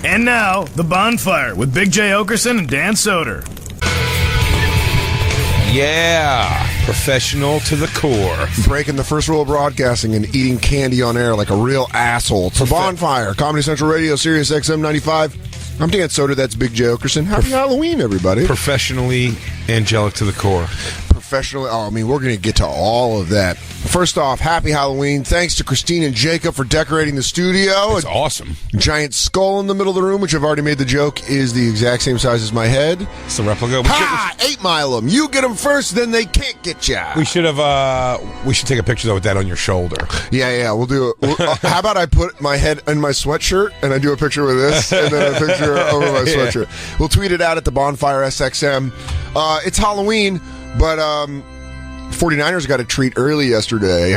And now, The Bonfire with Big J. Oakerson and Dan Soder. Yeah, professional to the core. Breaking the first rule of broadcasting and eating candy on air like a real asshole. It's The Bonfire, Comedy Central Radio, Sirius XM 95. I'm Dan Soder, that's Big J. Oakerson. Happy Halloween, everybody. Professionally angelic to the core. Professionally, we're going to get to all of that. First off, happy Halloween. Thanks to Christine and Jacob for decorating the studio. It's awesome. Giant skull in the middle of the room, which I've already made the joke, is the exact same size as my head. It's the replica. Ha! 8 Mile them. You get them first, then they can't get ya. We should have. We should take a picture though with that on your shoulder. Yeah. We'll do it. How about I put my head in my sweatshirt and I do a picture with this, and then a picture over my sweatshirt. Yeah. We'll tweet it out at the Bonfire SXM. It's Halloween, but 49ers got a treat early yesterday.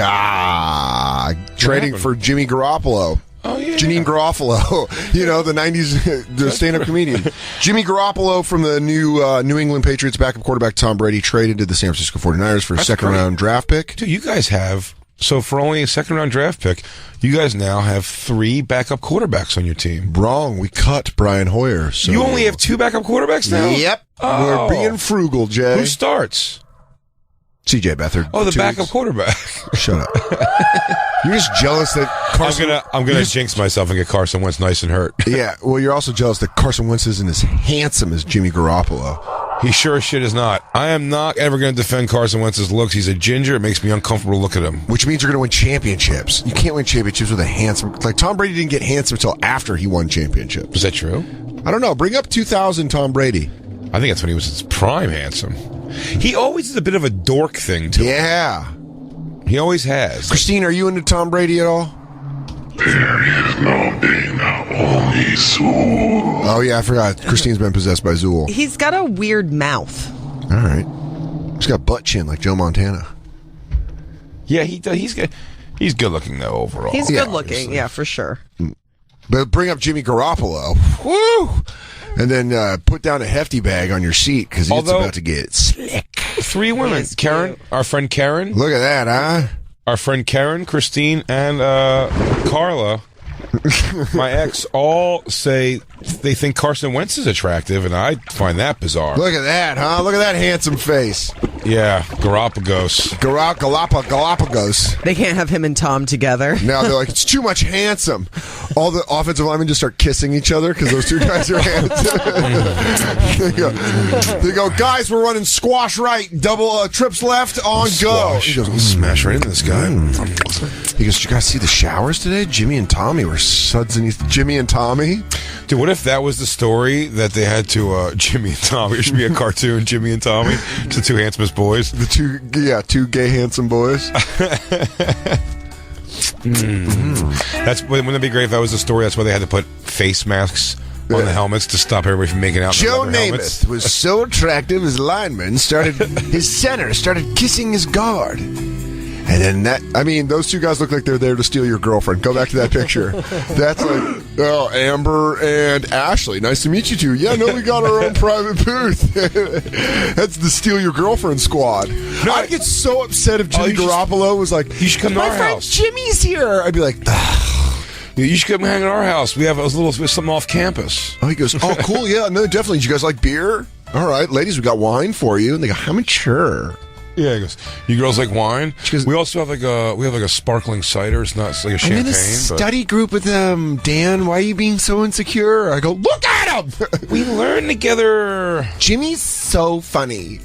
Trading for Jimmy Garoppolo. Oh, yeah. Janine Garofalo, you know, the 90s the stand-up comedian. Jimmy Garoppolo from the new New England Patriots backup quarterback Tom Brady traded to the San Francisco 49ers for a second-round draft pick. Dude, you guys have, so for only a second-round draft pick, you guys now have 3 backup quarterbacks on your team. Wrong. We cut Brian Hoyer. So. You only have 2 backup quarterbacks now? Yep. Oh. We're being frugal, Jay. Who starts? C.J. Beathard. Oh, the backup quarterback. Shut up. You're just jealous that Carson... I'm gonna jinx myself and get Carson Wentz nice and hurt. Yeah, well, you're also jealous that Carson Wentz isn't as handsome as Jimmy Garoppolo. He sure as shit is not. I am not ever going to defend Carson Wentz's looks. He's a ginger. It makes me uncomfortable to look at him. Which means you're going to win championships. You can't win championships with a handsome... Like, Tom Brady didn't get handsome until after he won championships. Is that true? I don't know. Bring up 2000 Tom Brady. I think that's when he was his prime handsome. He always is a bit of a dork thing to him. Yeah. He always has. Christine, are you into Tom Brady at all? There is no Dana, only Zool. Oh, yeah, I forgot. Christine's been possessed by Zool. He's got a weird mouth. All right. He's got butt chin like Joe Montana. Yeah, he does. He's good looking, though, overall. He's good looking, yeah, for sure. But bring up Jimmy Garoppolo. Woo! And then put down a hefty bag on your seat because it's about to get slick. 3 women. Karen, our friend Karen. Look at that, huh? Our friend Karen, Christine, and Carla, my ex, all say they think Carson Wentz is attractive, and I find that bizarre. Look at that, huh? Look at that handsome face. Yeah, Galapagos. Galapagos. They can't have him and Tom together. Now they're like, it's too much handsome. All the offensive linemen just start kissing each other because those 2 guys are handsome. they go, guys, we're running squash right, double trips left, on go. He goes, smash right into this guy. He goes, did you guys see the showers today? Jimmy and Tommy were suds in Jimmy and Tommy. Dude, what if that was the story that they had to Jimmy and Tommy? It should be a cartoon, Jimmy and Tommy. It's the 2 handsomest boys. The 2 gay handsome boys. Wouldn't it be great if that was the story? That's why they had to put face masks on the helmets to stop everybody from making out. Joe Namath was so attractive, his center started kissing his guard. And then those 2 guys look like they're there to steal your girlfriend. Go back to that picture. That's like, oh, Amber and Ashley. Nice to meet you 2. Yeah, no, we got our own private booth. That's the steal your girlfriend squad. No, I'd get so upset if Jimmy Garoppolo was like, you should come to our friend house. Jimmy's here. I'd be like, you should come hang at our house. We have something off campus. Oh, he goes, oh, cool, yeah, no, definitely. Do you guys like beer? All right, ladies, we got wine for you. And they go, how mature? Yeah, he goes, you girls like wine? We also have a sparkling cider. It's not like a champagne. I'm in a study group with them. Dan, why are you being so insecure? I go, look at him! We learn together. Jimmy's so funny.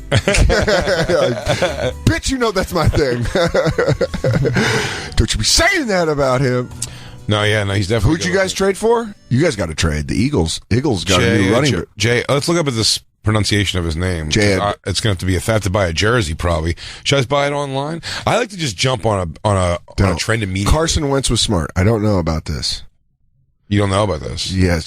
Bitch, you know that's my thing. Don't you be saying that about him. No, he's definitely. Who'd you guys trade for? You guys got to trade. The Eagles. Eagles got a new running back. Jay, let's look up at this pronunciation of his name. It's going to have to be I have to buy a jersey probably. Should I just buy it online? I like to just jump on a trend immediately. Carson Wentz was smart. I don't know about this. You don't know about this? Yeah, the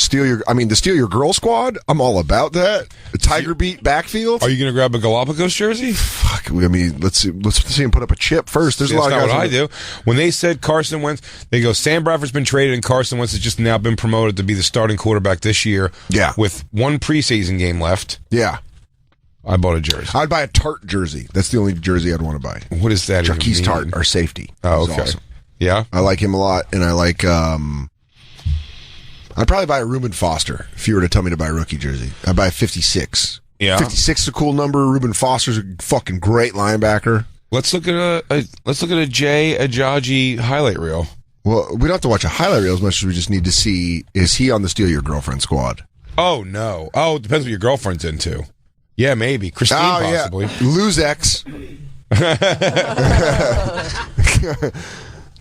Steal Your Girl squad, I'm all about that. The Tiger Beat backfield. Are you going to grab a Galapagos jersey? Fuck, let's see him put up a chip first. There's a lot of guys. That's not what I do. When they said Carson Wentz, they go, Sam Bradford's been traded and Carson Wentz has just now been promoted to be the starting quarterback this year. Yeah. With 1 preseason game left. Yeah. I bought a jersey. I'd buy a Tart jersey. That's the only jersey I'd want to buy. What is that? Jarquise Tart, our safety. Oh, okay. Awesome. Yeah? I like him a lot, and I like I'd probably buy a Reuben Foster if you were to tell me to buy a rookie jersey. I'd buy a 56. Yeah. 56 is a cool number. Reuben Foster's a fucking great linebacker. Let's look at a Jay Ajayi highlight reel. Well, we don't have to watch a highlight reel as much as we just need to see, is he on the Steal Your Girlfriend squad? Oh, no. Oh, it depends what your girlfriend's into. Yeah, maybe. Christine, possibly. Yeah. Lose X.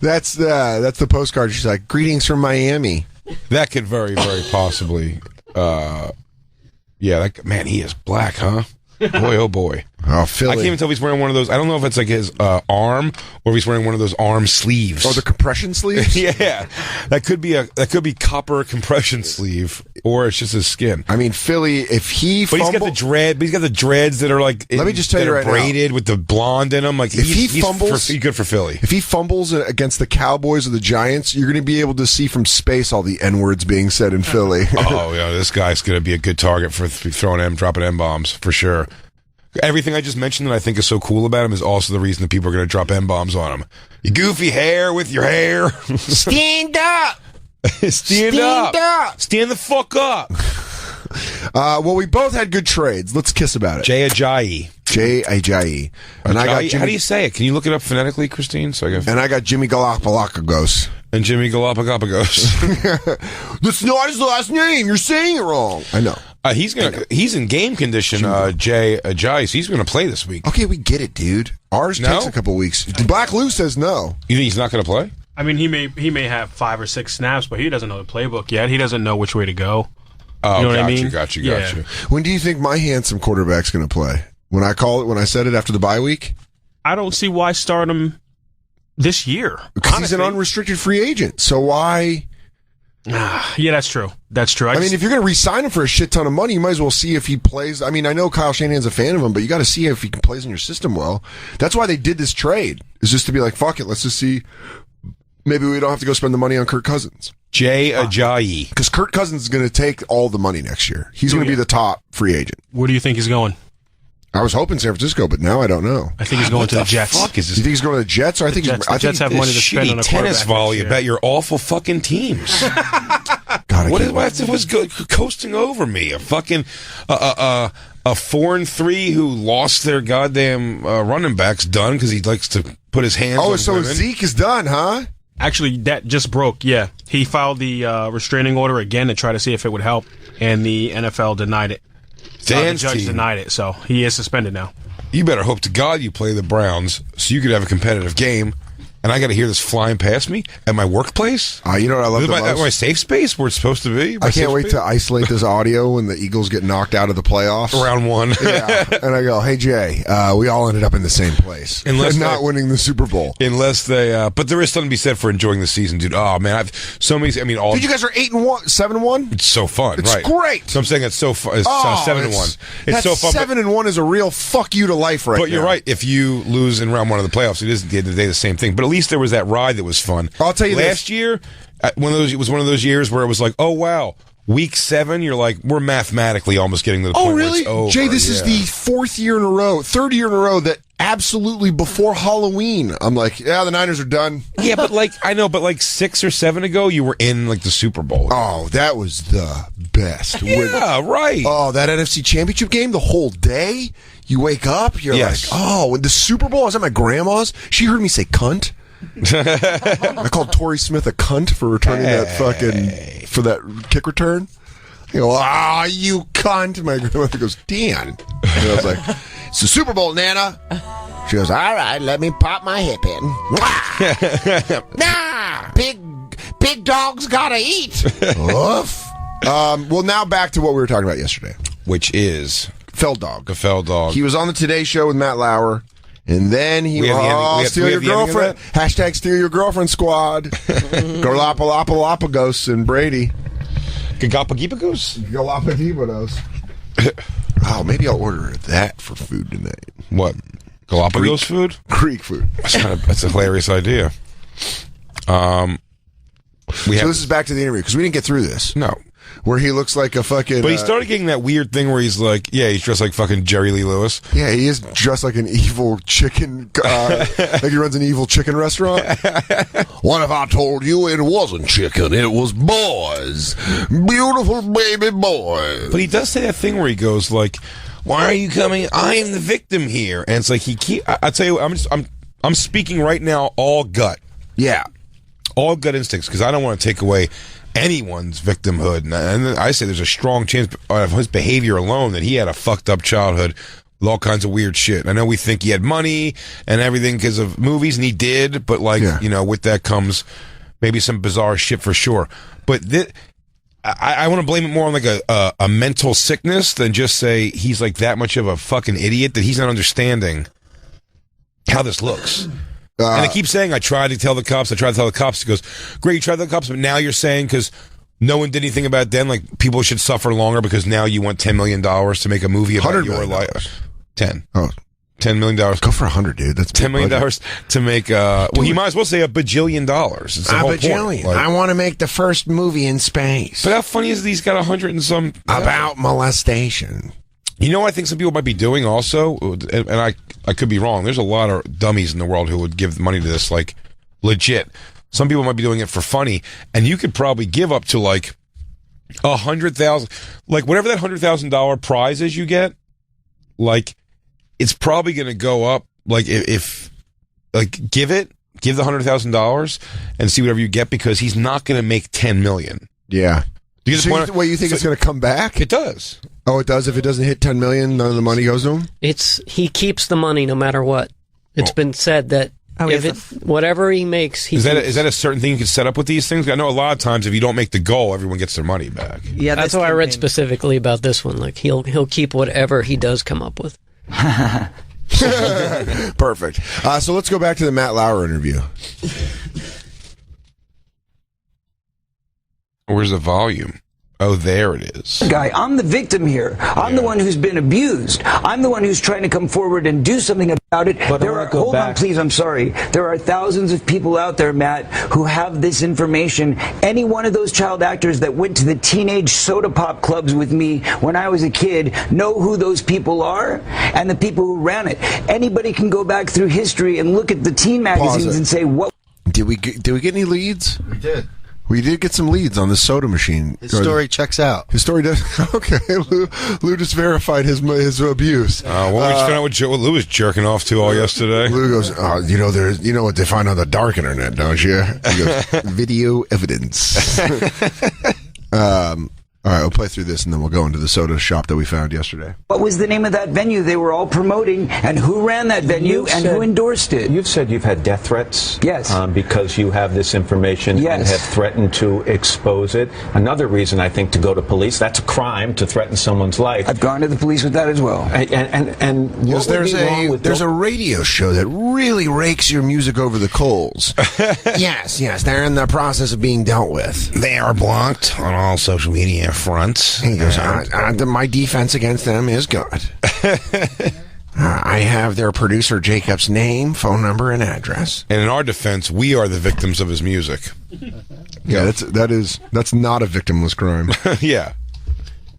That's the postcard. She's like, greetings from Miami. That could very, very possibly. Yeah, man, he is black, huh? Boy, oh boy. Oh, Philly. I can't even tell if he's wearing one of those. I don't know if it's like his arm or if he's wearing one of those arm sleeves. Oh, the compression sleeves? Yeah, that could be copper compression sleeve, or it's just his skin. I mean, Philly, if he But he's got the dreads that are like. Let me just tell you right now, braided with the blonde in them. Like if he fumbles, he's good for Philly. If he fumbles against the Cowboys or the Giants, you're going to be able to see from space all the N-words being said in Philly. Oh yeah, this guy's going to be a good target for dropping M-bombs for sure. Everything I just mentioned that I think is so cool about him is also the reason that people are going to drop M-bombs on him. You goofy hair with your hair. Stand up! Stand up! Stand the fuck up! Well, we both had good trades. Let's kiss about it. Jay Ajayi. And I got Jimmy, how do you say it? Can you look it up phonetically, Christine? And I got Jimmy Galapagos. And Jimmy Galapagos. That's not his last name. You're saying it wrong. I know. He's in game condition, Jay Ajayi, so he's going to play this week. Okay, we get it, dude. Ours takes a couple weeks. Black Lou says no. You think he's not going to play? I mean, he may have 5 or 6 snaps, but he doesn't know the playbook yet. He doesn't know which way to go. Oh, you know what I mean? Got you. When do you think my handsome quarterback's going to play? When I said it after the bye week? I don't see why start him this year. Because he's an unrestricted free agent. So why? Yeah, that's true. I mean, if you're going to re-sign him for a shit ton of money, you might as well see if he plays. I mean, I know Kyle Shanahan's a fan of him, but you got to see if he plays in your system well. That's why they did this trade. Is just to be like, fuck it, let's just see. Maybe we don't have to go spend the money on Kirk Cousins. Jay Ajayi. Because Kirk Cousins is going to take all the money next year. He's going to be the top free agent. Where do you think he's going? I was hoping San Francisco, but now I don't know. I think he's going to the Jets. Fuck is this? You think he's going to the Jets? Or I think the Jets have money to spend on a tennis quarterback volley next year. about your awful fucking teams. God, What's coasting over me? A fucking a 4-3 who lost their goddamn running backs done because he likes to put his hands. Oh, on so women. Zeke is done, huh? Actually, that just broke. Yeah, he filed the restraining order again to try to see if it would help, and the NFL denied it. The judge denied it, so he is suspended now. You better hope to God you play the Browns so you could have a competitive game. And I got to hear this flying past me at my workplace. You know what I love the most? My safe space where it's supposed to be. I can't wait to isolate this audio when the Eagles get knocked out of the playoffs. Round 1. Yeah. And I go, hey, Jay, we all ended up in the same place. Unless not winning the Super Bowl. Unless they, but there is something to be said for enjoying the season, dude. Oh, man. I've so many, I mean, all. Dude, you guys are 8-1, 7-1? It's so fun, it's right? Great. So I'm saying it's so fun. It's 7-1. It's so fun. 7-1 is a real fuck you to life right now. But you're right. If you lose in round 1 of the playoffs, it is at the end of the day the same thing. But at least there was that ride that was fun. I'll tell you last year, it was one of those years where it was like, oh wow, week 7, you're like, we're mathematically almost getting to the point where really? it's over. Jay, this is the 3rd year in a row that absolutely before Halloween, I'm like, yeah, the Niners are done. Yeah, but I know, but 6 or 7 ago, you were in the Super Bowl. Oh, that was the best. Yeah, right. Oh, that NFC Championship game, the whole day. You wake up, you're like, oh, when the Super Bowl, I was at my grandma's. She heard me say cunt. I called Torrey Smith a cunt for returning for that kick return. I go, you cunt. My grandmother goes, Dan. And I was like, it's the Super Bowl, Nana. She goes, all right, let me pop my hip in. Nah, big dogs gotta eat. Oof. Well, now back to what we were talking about yesterday. Which is? Feldog. The Feldog. He was on the Today Show with Matt Lauer. And then he steal your girlfriend. Hashtag steal your girlfriend squad. Galapagos and Brady. Galapagos? Galapagos. Oh, maybe I'll order that for food tonight. What? Galapagos food? Greek food. That's a hilarious idea. So this is back to the interview because we didn't get through this. No. where he looks like a fucking. But he started getting that weird thing where he's like, he's dressed like fucking Jerry Lee Lewis. Yeah, he is dressed like an evil chicken, like he runs an evil chicken restaurant. What if I told you it wasn't chicken, it was boys, beautiful baby boys? But he does say that thing where he goes like, "Why are you coming? I am the victim here." And it's like I tell you, I'm speaking right now, all gut. Yeah, all gut instincts, because I don't want to take away anyone's victimhood, and I say there's a strong chance of his behavior alone that he had a fucked up childhood with all kinds of weird shit. I know we think he had money and everything because of movies, and he did, but with that comes maybe some bizarre shit for sure. But I want to blame it more on like a mental sickness than just say he's like that much of a fucking idiot that he's not understanding how this looks. And I keep saying, I tried to tell the cops. He goes, great, you tried to tell the cops, but now you're saying because no one did anything about it then, like people should suffer longer because now you want $10 million to make a movie about your life. 10. Oh. $10 million. Go for 100, dude. That's $10 million to make, you might as well say $1 bajillion. It's the whole point. I want to make the first movie in space. But how funny is he's got 100 and some. About molestation. You know what I think some people might be doing also, and I could be wrong. There's a lot of dummies in the world who would give money to this, like, legit. Some people might be doing it for funny, and you could probably give up to, like, $100,000. Like, whatever that $100,000 prize is you get, like, it's probably going to go up. Like, if give the $100,000 and see whatever you get, because he's not going to make $10 million. Yeah. You think it's going to come back? It does. Oh, it does? If it doesn't hit $10 million, none of the money goes to him? He keeps the money no matter what. It's been said that whatever he makes, is that a certain thing you can set up with these things? I know a lot of times if you don't make the goal, everyone gets their money back. Yeah, that's why I read specifically about this one. Like he'll keep whatever he does come up with. Perfect. So let's go back to the Matt Lauer interview. Where's the volume? Oh, there it is. I'm the victim here. I'm the one who's been abused. I'm the one who's trying to come forward and do something about it. But hold on, please. I'm sorry. There are thousands of people out there, Matt, who have this information. Any one of those child actors that went to the teenage soda pop clubs with me when I was a kid know who those people are and the people who ran it. Anybody can go back through history and look at the teen magazines and say, what? Did we get any leads? We did. We did get some leads on the soda machine. His story checks out. His story does. Okay, Lou just verified his abuse. What we just found out what Lou was jerking off to all yesterday. Lou goes, you know what they find on the dark internet, don't you? He goes, video evidence. All right, we'll play through this and then we'll go into the soda shop that we found yesterday. What was the name of that venue they were all promoting, and who ran that venue, and who endorsed it? You've said you've had death threats. Yes. Because you have this information and have threatened to expose it. Another reason, I think, to go to police. That's a crime, to threaten someone's life. I've gone to the police with that as well. And what there's a radio show that really rakes your music over the coals. Yes, they're in the process of being dealt with. They are blocked on all social media fronts. He goes, my defense against them is good. I have their producer Jacob's name, phone number, and address. And in our defense, we are the victims of his music. Yeah, that's not a victimless crime. Yeah.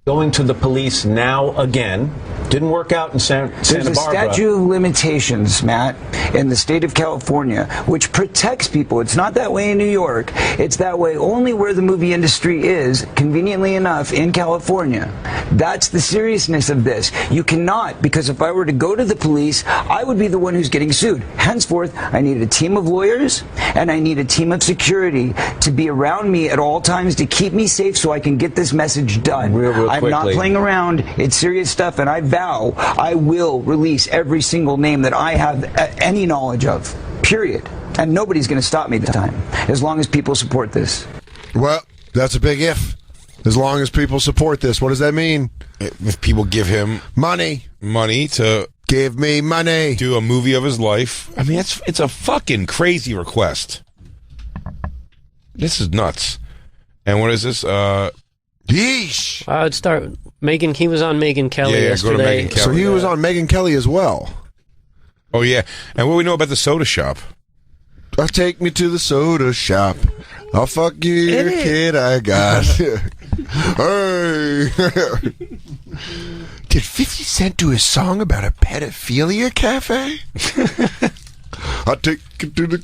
Going to the police now again. Didn't work out in Santa Barbara. There's a statute of limitations, Matt, in the state of California, which protects people. It's not that way in New York. It's that way only where the movie industry is, conveniently enough, in California. That's the seriousness of this. You cannot, because if I were to go to the police, I would be the one who's getting sued. Henceforth, I need a team of lawyers, and I need a team of security to be around me at all times to keep me safe so I can get this message done. Real I'm not playing around. It's serious stuff, and I vow I will release every single name that I have any knowledge of, period. And nobody's going to stop me this time, as long as people support this. Well, that's a big if. As long as people support this. What does that mean? If people give him money to give me money, do a movie of his life. I mean, it's a fucking crazy request. This is nuts. And what is this? Yeesh. I would start Megyn. He was on Megyn Kelly yesterday. Go to Megyn Kelly. So he was on Megyn Kelly as well. Oh yeah. And what do we know about the soda shop? Take me to the soda shop. I'll fuck you, kid. I got. Hey. Did 50 Cent do a song about a pedophilia cafe? I'll take it to the...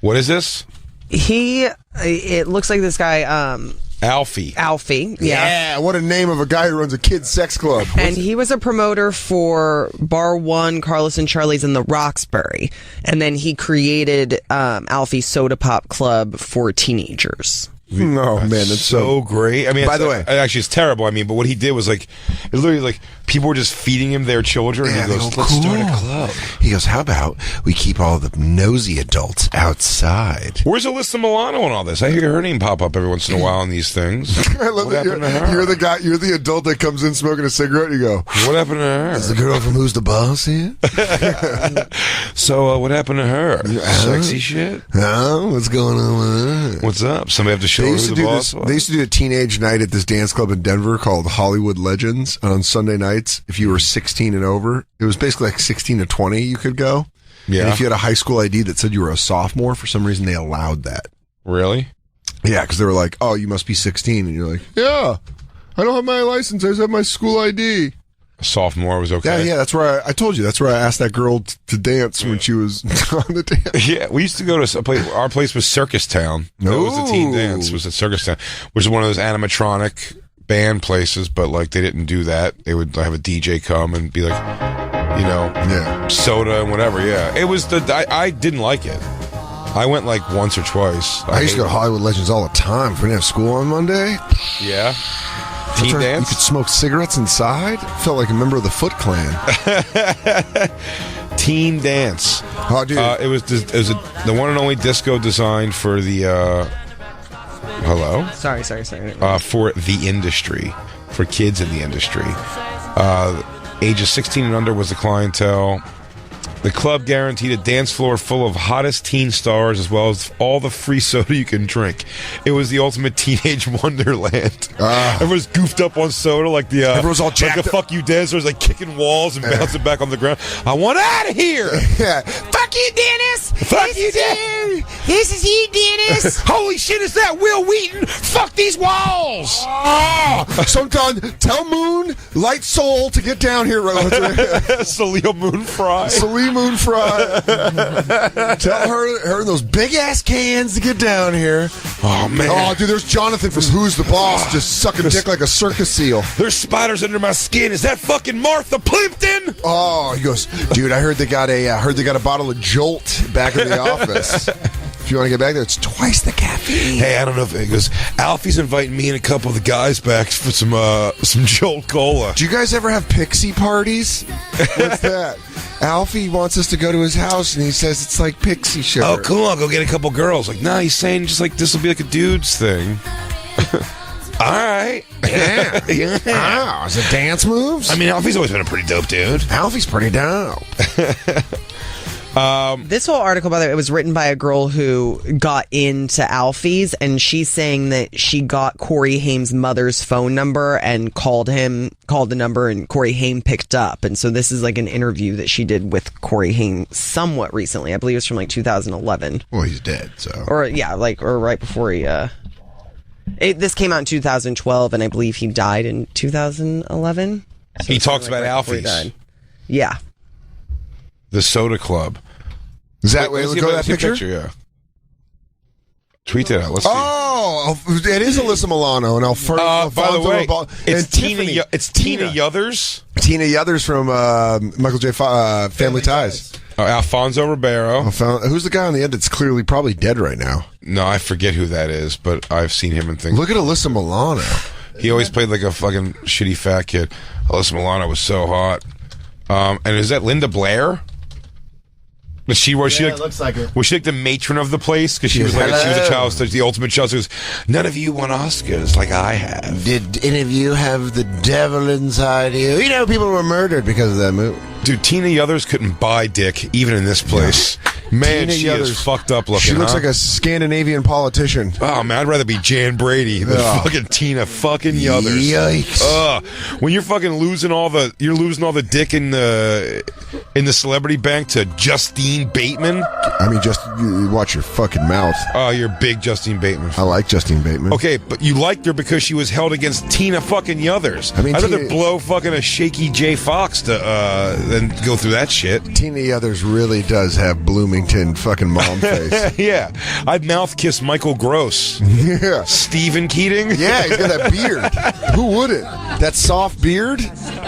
What is this? It looks like this guy, Alfie. Yeah, what a name of a guy who runs a kids' sex club. And he was a promoter for Bar 1, Carlos and Charlie's in the Roxbury. And then he created Alfie's Soda Pop Club for teenagers. Oh, man, that's so great. I mean, by the way, actually, it's terrible. I mean, but what he did was like, it literally like people were just feeding him their children. Yeah, and he goes, cool. let's start a club. He goes, how about we keep all the nosy adults outside? Where's Alyssa Milano and all this? I hear her name pop up every once in a while in these things. I love what happened to her? You're the guy. You're the adult that comes in smoking a cigarette. You go, what happened to her? Is the girl from Who's the Boss here? So what happened to her? Sexy shit. Oh, what's going on with her? What's up? Somebody have to show her who the boss was? They used to do a teenage night at this dance club in Denver called Hollywood Legends on Sunday nights. If you were 16 and over, it was basically like 16 to 20 you could go. Yeah. And if you had a high school ID that said you were a sophomore, for some reason they allowed that. Really? Yeah, because they were like, oh, you must be 16. And you're like, yeah, I don't have my license. I just have my school ID. A sophomore was okay. Yeah, that's where I told you. That's where I asked that girl to dance when she was on the dance. Yeah, we used to go to a place. Our place was Circus Town. That was the teen dance. Was at Circus Town, which is one of those animatronic band places. But like, they didn't do that. They would have a DJ come and be like, soda and whatever. Yeah, it was I didn't like it. I went like once or twice. I used to go to Hollywood Legends all the time. If we didn't have school on Monday. Yeah. Teen dance? You could smoke cigarettes inside? Felt like a member of the Foot Clan. Teen dance. Oh, dude. It was the one and only disco designed for the hello? Sorry. For the industry. For kids in the industry. Ages 16 and under was the clientele. The club guaranteed a dance floor full of hottest teen stars as well as all the free soda you can drink. It was the ultimate teenage wonderland. Everyone's goofed up on soda like the everyone's all jacked like the fuck you dancers, like kicking walls and bouncing back on the ground. I want out of here. Yeah. Fuck you, Dennis. Fuck you, Dennis. This is he, Dennis. Holy shit, is that Will Wheaton? Fuck these walls. Sometime tell Moon, Light Soul to get down here. Salil Moon Fry. Salil Moon Fry. Tell her and those big ass cans to get down here. Oh man. Oh dude, there's Jonathan from Who's the Boss just sucking dick like a circus seal. There's spiders under my skin. Is that fucking Martha Plimpton? Oh, he goes, dude. I heard they got a bottle of Jolt back in the office. If you want to get back there, it's twice the caffeine. Hey, I don't know if it goes. Alfie's inviting me and a couple of the guys back for some Jolt Cola. Do you guys ever have pixie parties? What's that? Alfie wants us to go to his house, and he says it's like pixie sugar. Oh, cool. I'll go get a couple girls. Like, nah, he's saying just like this will be like a dude's thing. All right. Yeah. Yeah. Wow. Is it dance moves? I mean, Alfie's always been a pretty dope dude. Alfie's pretty dope. This whole article, by the way, it was written by a girl who got into Alfie's, and she's saying that she got Corey Haim's mother's phone number and called the number, and Corey Haim picked up. And so this is like an interview that she did with Corey Haim somewhat recently. I believe it's from like 2011. Well, he's dead, so. Or right before he. This came out in 2012, and I believe he died in 2011. So he talks about Alfie's. Yeah. The Soda Club. Is that way? Look at that picture? Yeah. Tweet that out. Let's see. Oh, it is Alyssa Milano and Alfredo. By the way, it's Tina Tina Yothers. Tina Yothers from Michael J. Family Ties. Alfonso Ribeiro. Who's the guy on the end that's clearly probably dead right now? No, I forget who that is, but I've seen him in things. Look at Alyssa Milano. He always played like a fucking shitty fat kid. Alyssa Milano was so hot. And is that Linda Blair? Was she it looks like it. Was she like the matron of the place? Because she was like she was a child star, the ultimate child star. None of you won Oscars like I have. Did any of you have the devil inside you? You know, people were murdered because of that movie. Dude, Tina Yothers couldn't buy dick even in this place. Yeah. Man, she is fucked up looking. She looks like a Scandinavian politician. Oh man, I'd rather be Jan Brady than fucking Tina fucking Yothers. Yikes! When you're fucking losing all the dick in the celebrity bank to Justine Bateman. I mean, just watch your fucking mouth. Oh, you're a big Justine Bateman. I like Justine Bateman. Okay, but you liked her because she was held against Tina fucking Yothers. I mean, I'd rather blow fucking a shaky J Fox to than go through that shit. Tina Yothers really does have Bloomington fucking mom face. Yeah, I'd mouth kiss Michael Gross. Yeah, Stephen Keating. Yeah, he's got that beard. Who wouldn't? That soft beard.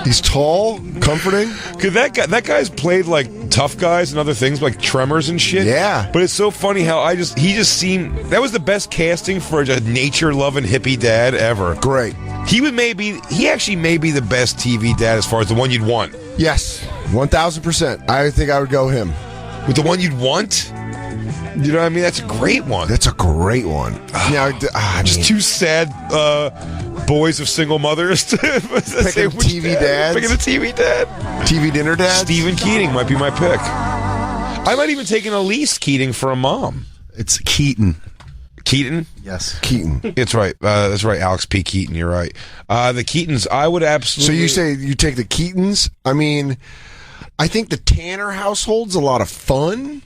He's tall, comforting. Cause that guy's played like tough guys and other things like Tremors and shit. Yeah, but it's so funny how he just seemed that was the best casting for a nature loving hippie dad ever. Great. He actually may be the best TV dad as far as the one you'd want. Yes, 1,000%. I think I would go him. With the one you'd want? You know what I mean? That's a great one. That's a great one. Just two sad boys of single mothers. Picking a TV dad. Picking a TV dad. TV dinner dad. Stephen Keating might be my pick. I might even take an Elise Keating for a mom. It's Keaton. Keaton? Yes. Keaton. It's right. That's right. Alex P. Keaton. You're right. The Keatons, I would absolutely. So you say you take the Keatons? I mean, I think the Tanner household's a lot of fun.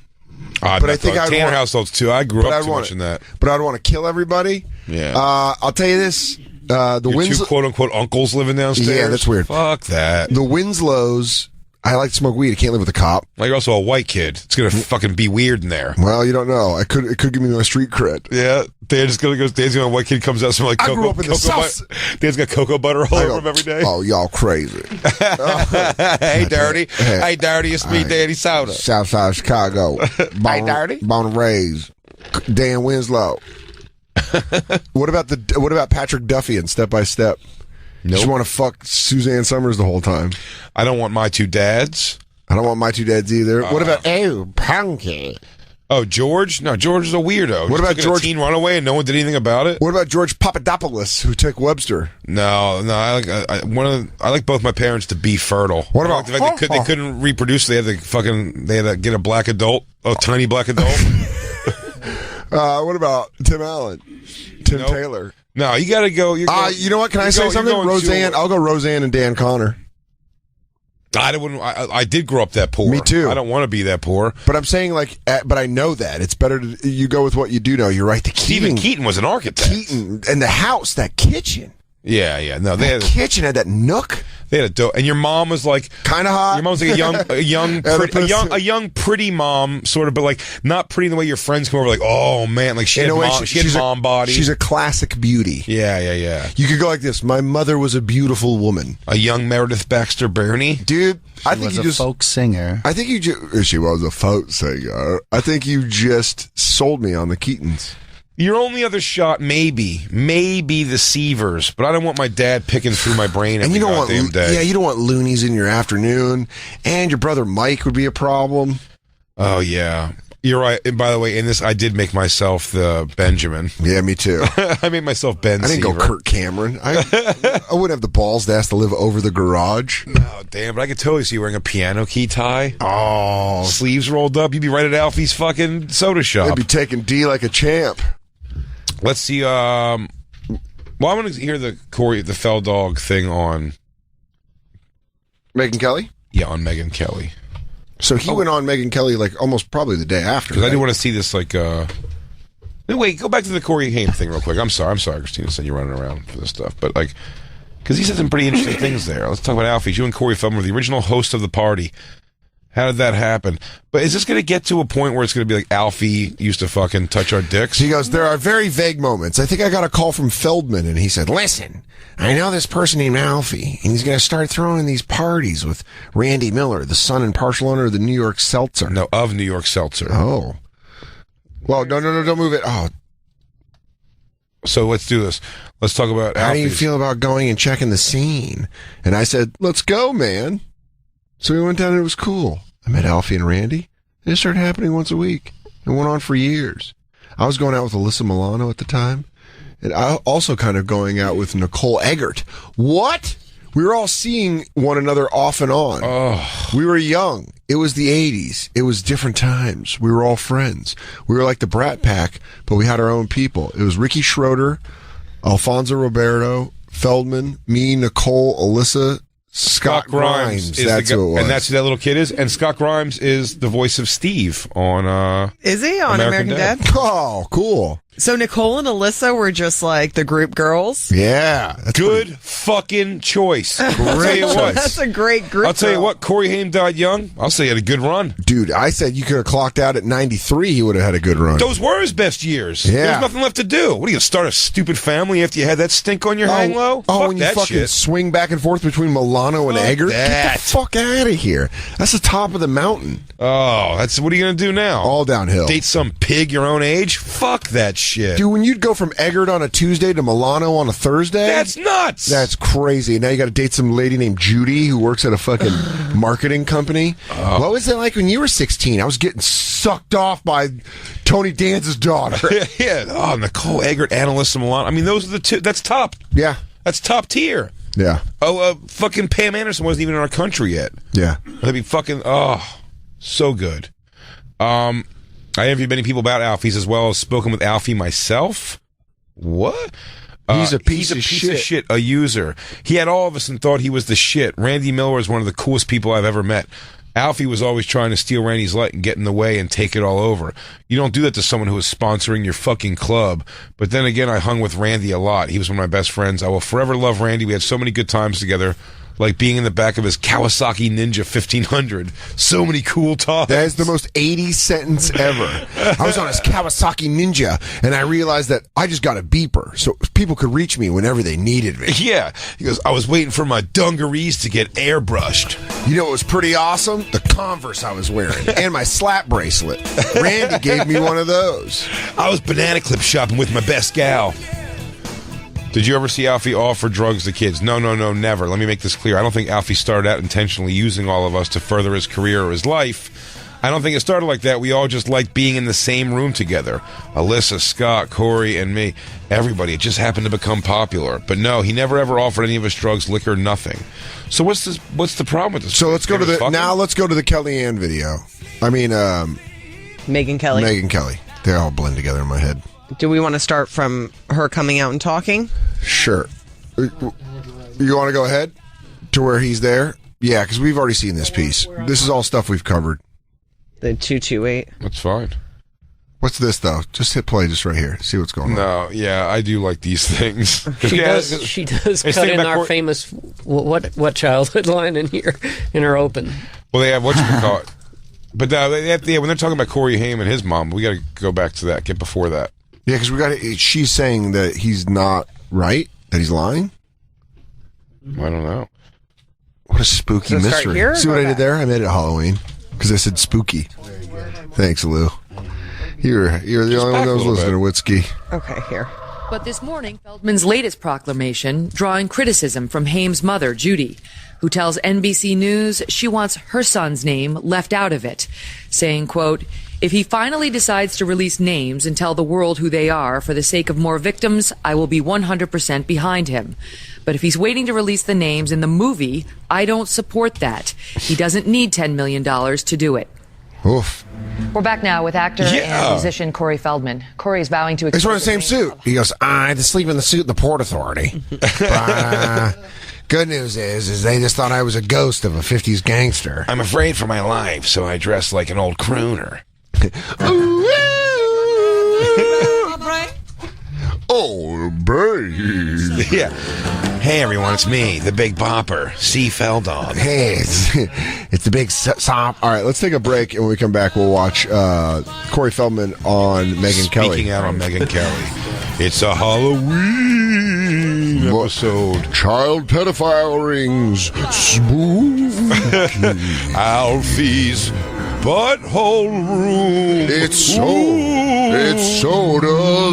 But I think Tanner households too. I grew up too much in that. But I'd want to kill everybody. Yeah. I'll tell you this. The two quote unquote uncles living downstairs. Yeah, that's weird. Fuck that. The Winslows. I like to smoke weed. I can't live with a cop. Well, you're also a white kid. It's gonna fucking be weird in there. Well, you don't know. It could give me my street cred. Yeah, Dan's gonna white kid comes out smelling like I grew up in the South. Dan's got cocoa butter all over him every day. Oh, y'all crazy. Hey, Dirty. Hey, Dirty. It's me, Danny Soder. Southside Chicago. Hey, Dirty. Born and raised. Dan Winslow. What about Patrick Duffy and Step by Step? Nope. Just want to fuck Suzanne Summers the whole time. I don't want my two dads. I don't want my two dads either. What about Punky? Oh, George? No, George is a weirdo. What about George? A teen runaway and no one did anything about it. What about George Papadopoulos, who took Webster? No. I like both my parents to be fertile. What about the fact they couldn't reproduce? They had to get a black adult, a tiny black adult. What about Tim Allen? Tim Taylor? No, you got to go. You know what? Can I say something? Roseanne. I'll go Roseanne and Dan Connor. I did grow up that poor. Me too. I don't want to be that poor. But I'm saying, but I know that it's better to you go with what you do know. You're right. Stephen Keaton was an architect. Keaton and the house, that kitchen. Yeah. No, they had kitchen had that nook. They had a dope, and your mom was like kind of hot. Your mom was like a young, pretty mom, sort of, but like not pretty in the way your friends come over. Like, oh man, like she had mom body. She's a classic beauty. Yeah. You could go like this. My mother was a beautiful woman. A young Meredith Baxter Birney, dude. I think you just folk singer. I think she was a folk singer. I think you just sold me on the Keatons. Your only other shot, maybe the Seavers, but I don't want my dad picking through my brain every goddamn day. Yeah, you don't want loonies in your afternoon, and your brother Mike would be a problem. Oh yeah, you're right. And by the way, in this, I did make myself the Benjamin. Yeah, me too. I made myself Ben. I didn't Seaver. go Kirk Cameron. I wouldn't have the balls to ask to live over the garage. No, damn, but I could totally see you wearing a piano key tie. Oh, sleeves rolled up. You'd be right at Alfie's fucking soda shop. I'd be taking D like a champ. Let's see. Well, I'm going to hear the Fell Dog thing on Megyn Kelly. Yeah, on Megyn Kelly. So he went on Megyn Kelly like almost probably the day after. Because I do want to see this. Like, wait, go back to the Corey Haim thing real quick. I'm sorry, Christina, said you're running around for this stuff, but like, because he said some pretty interesting things there. Let's talk about Alfie. You and Corey Feldman were the original host of the party. How did that happen? But is this going to get to a point where it's going to be like Alfie used to fucking touch our dicks? He goes, there are very vague moments. I think I got a call from Feldman, and he said, listen, I know this person named Alfie, and he's going to start throwing these parties with Randy Miller, the son and partial owner of the New York Seltzer. No, of New York Seltzer. Oh. Well, no, don't move it. Oh. So let's do this. Let's talk about How do you feel about going and checking the scene? And I said, let's go, man. So we went down and it was cool. I met Alfie and Randy. It started happening once a week. It went on for years. I was going out with Alyssa Milano at the time. And I also kind of going out with Nicole Eggert. What? We were all seeing one another off and on. Oh. We were young. It was the 80s. It was different times. We were all friends. We were like the Brat Pack, but we had our own people. It was Ricky Schroeder, Alfonso Roberto, Feldman, me, Nicole, Alyssa, Scott Grimes. That's who it was. And that's who that little kid is. And Scott Grimes is the voice of Steve on Is he on American Dad? Oh, cool. So Nicole and Alyssa were just like the group girls? Yeah. That's good fucking choice. I'll tell you what. That's a great group. I'll tell you what, Corey Haim died young. I'll say he had a good run. Dude, I said you could have clocked out at 93. He would have had a good run. Those were his best years. Yeah. There was nothing left to do. What are you, going to start a stupid family after you had that stink on your hang low? Oh, Fuck when you that fucking shit. swing back and forth between Milano and Eggert? Get the fuck out of here. That's the top of the mountain. Oh, what are you going to do now? All downhill. Date some pig your own age? Fuck that shit. Dude, when you'd go from Eggert on a Tuesday to Milano on a Thursday? That's nuts. That's crazy. Now you got to date some lady named Judy who works at a fucking marketing company. What was it like when you were 16? I was getting sucked off by Tony Danza's daughter. Yeah. Oh, Nicole Eggert, Annalisa Milano. I mean, those are the two. That's top. Yeah. That's top tier. Yeah. Oh, fucking Pam Anderson wasn't even in our country yet. Yeah. That'd be fucking, so good. I interviewed many people about Alfie's as well as spoken with Alfie myself. What? He's a piece of shit, a user. He had all of us and thought he was the shit. Randy Miller is one of the coolest people I've ever met. Alfie was always trying to steal Randy's light and get in the way and take it all over. You don't do that to someone who is sponsoring your fucking club. But then again, I hung with Randy a lot. He was one of my best friends. I will forever love Randy. We had so many good times together. Like being in the back of his Kawasaki Ninja 1500. So many cool times. That is the most 80s sentence ever. I was on his Kawasaki Ninja, and I realized that I just got a beeper, so people could reach me whenever they needed me. Yeah. He goes, I was waiting for my dungarees to get airbrushed. You know what was pretty awesome? The Converse I was wearing, and my slap bracelet. Randy gave me one of those. I was banana clip shopping with my best gal. Did you ever see Alfie offer drugs to kids? No, never. Let me make this clear. I don't think Alfie started out intentionally using all of us to further his career or his life. I don't think it started like that. We all just liked being in the same room together. Alyssa, Scott, Corey, and me. Everybody. It just happened to become popular. But no, he never ever offered any of us drugs, liquor, nothing. So what's the problem with this? So let's go to the Kellyanne video. I mean, Megyn Kelly. Megyn Kelly. They all blend together in my head. Do we want to start from her coming out and talking? Sure. You want to go ahead to where he's there? Yeah, because we've already seen this piece. This is all stuff we've covered. The 228. That's fine. What's this, though? Just hit play just right here. See what's going on. No, yeah, I do like these things. She does cut in our famous what childhood line in here in her open. Well, they have whatchamacallit. But when they're talking about Corey Haim and his mom, we got to go back to that. Get before that. Yeah, because she's saying that he's not right, that he's lying. I don't know. What a spooky mystery. Here, see what I did there? I made it Halloween because I said spooky. Thanks, Lou. You're the only one that was listening to Witzky. Okay, here. But this morning, Feldman's latest proclamation drawing criticism from Haim's mother, Judy, who tells NBC News she wants her son's name left out of it, saying, quote, if he finally decides to release names and tell the world who they are for the sake of more victims, I will be 100% behind him. But if he's waiting to release the names in the movie, I don't support that. He doesn't need $10 million to do it. Oof. We're back now with actor and musician Corey Feldman. Corey is vowing to... He's wearing the same suit. He goes, I had to sleep in the suit in the Port Authority. But, good news is they just thought I was a ghost of a 50s gangster. I'm afraid for my life, so I dress like an old crooner. Oh, babe. Yeah. Hey, everyone, it's me, the Big Bopper, C. Feldon. Hey, it's the big sop. All right, let's take a break, and when we come back, we'll watch Corey Feldman on Megyn Kelly. Speaking out on Megyn Kelly. It's a Halloween episode. Child pedophile rings. Spooky. Alfie's butthole room. It's soda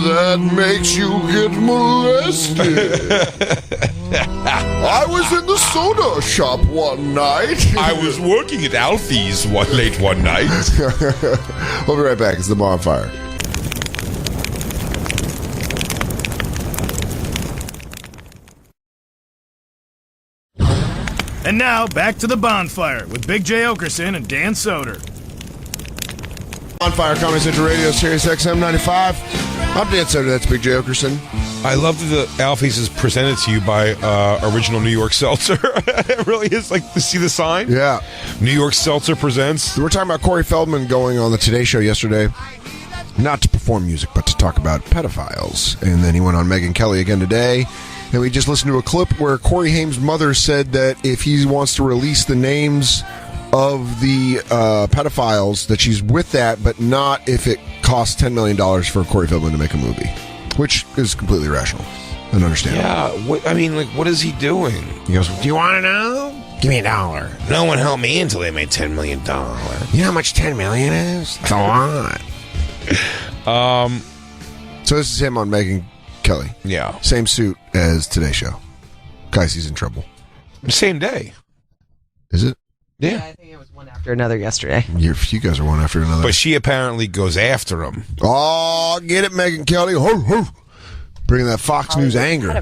that makes you get molested. I was in the soda shop one night. I was working at Alfie's late one night. We'll be right back. It's the Bonfire. And now, back to the Bonfire with Big J. Oakerson and Dan Soder. Bonfire, Comedy Central Radio, Sirius XM 95. I'm Dan Soder, that's Big J. Oakerson. I love that the Alfie's is presented to you by Original New York Seltzer. It really is like to see the sign. Yeah. New York Seltzer presents. We were talking about Corey Feldman going on the Today Show yesterday. Not to perform music, but to talk about pedophiles. And then he went on Megyn Kelly again today. And we just listened to a clip where Corey Haim's mother said that if he wants to release the names of the pedophiles, that she's with that, but not if it costs $10 million for Corey Feldman to make a movie. Which is completely rational and understandable. Yeah, what is he doing? He goes, do you want to know? Give me $1. No one helped me until they made $10 million. You know how much $10 million is? It's a lot. So this is him on Megyn Kelly. Yeah. Same suit as Today Show. Guys, he's in trouble. Same day. Is it? Yeah. I think it was one after another yesterday. You guys are one after another. But she apparently goes after him. Oh, get it, Megyn Kelly. Ho, ho. Bringing that Fox News anger.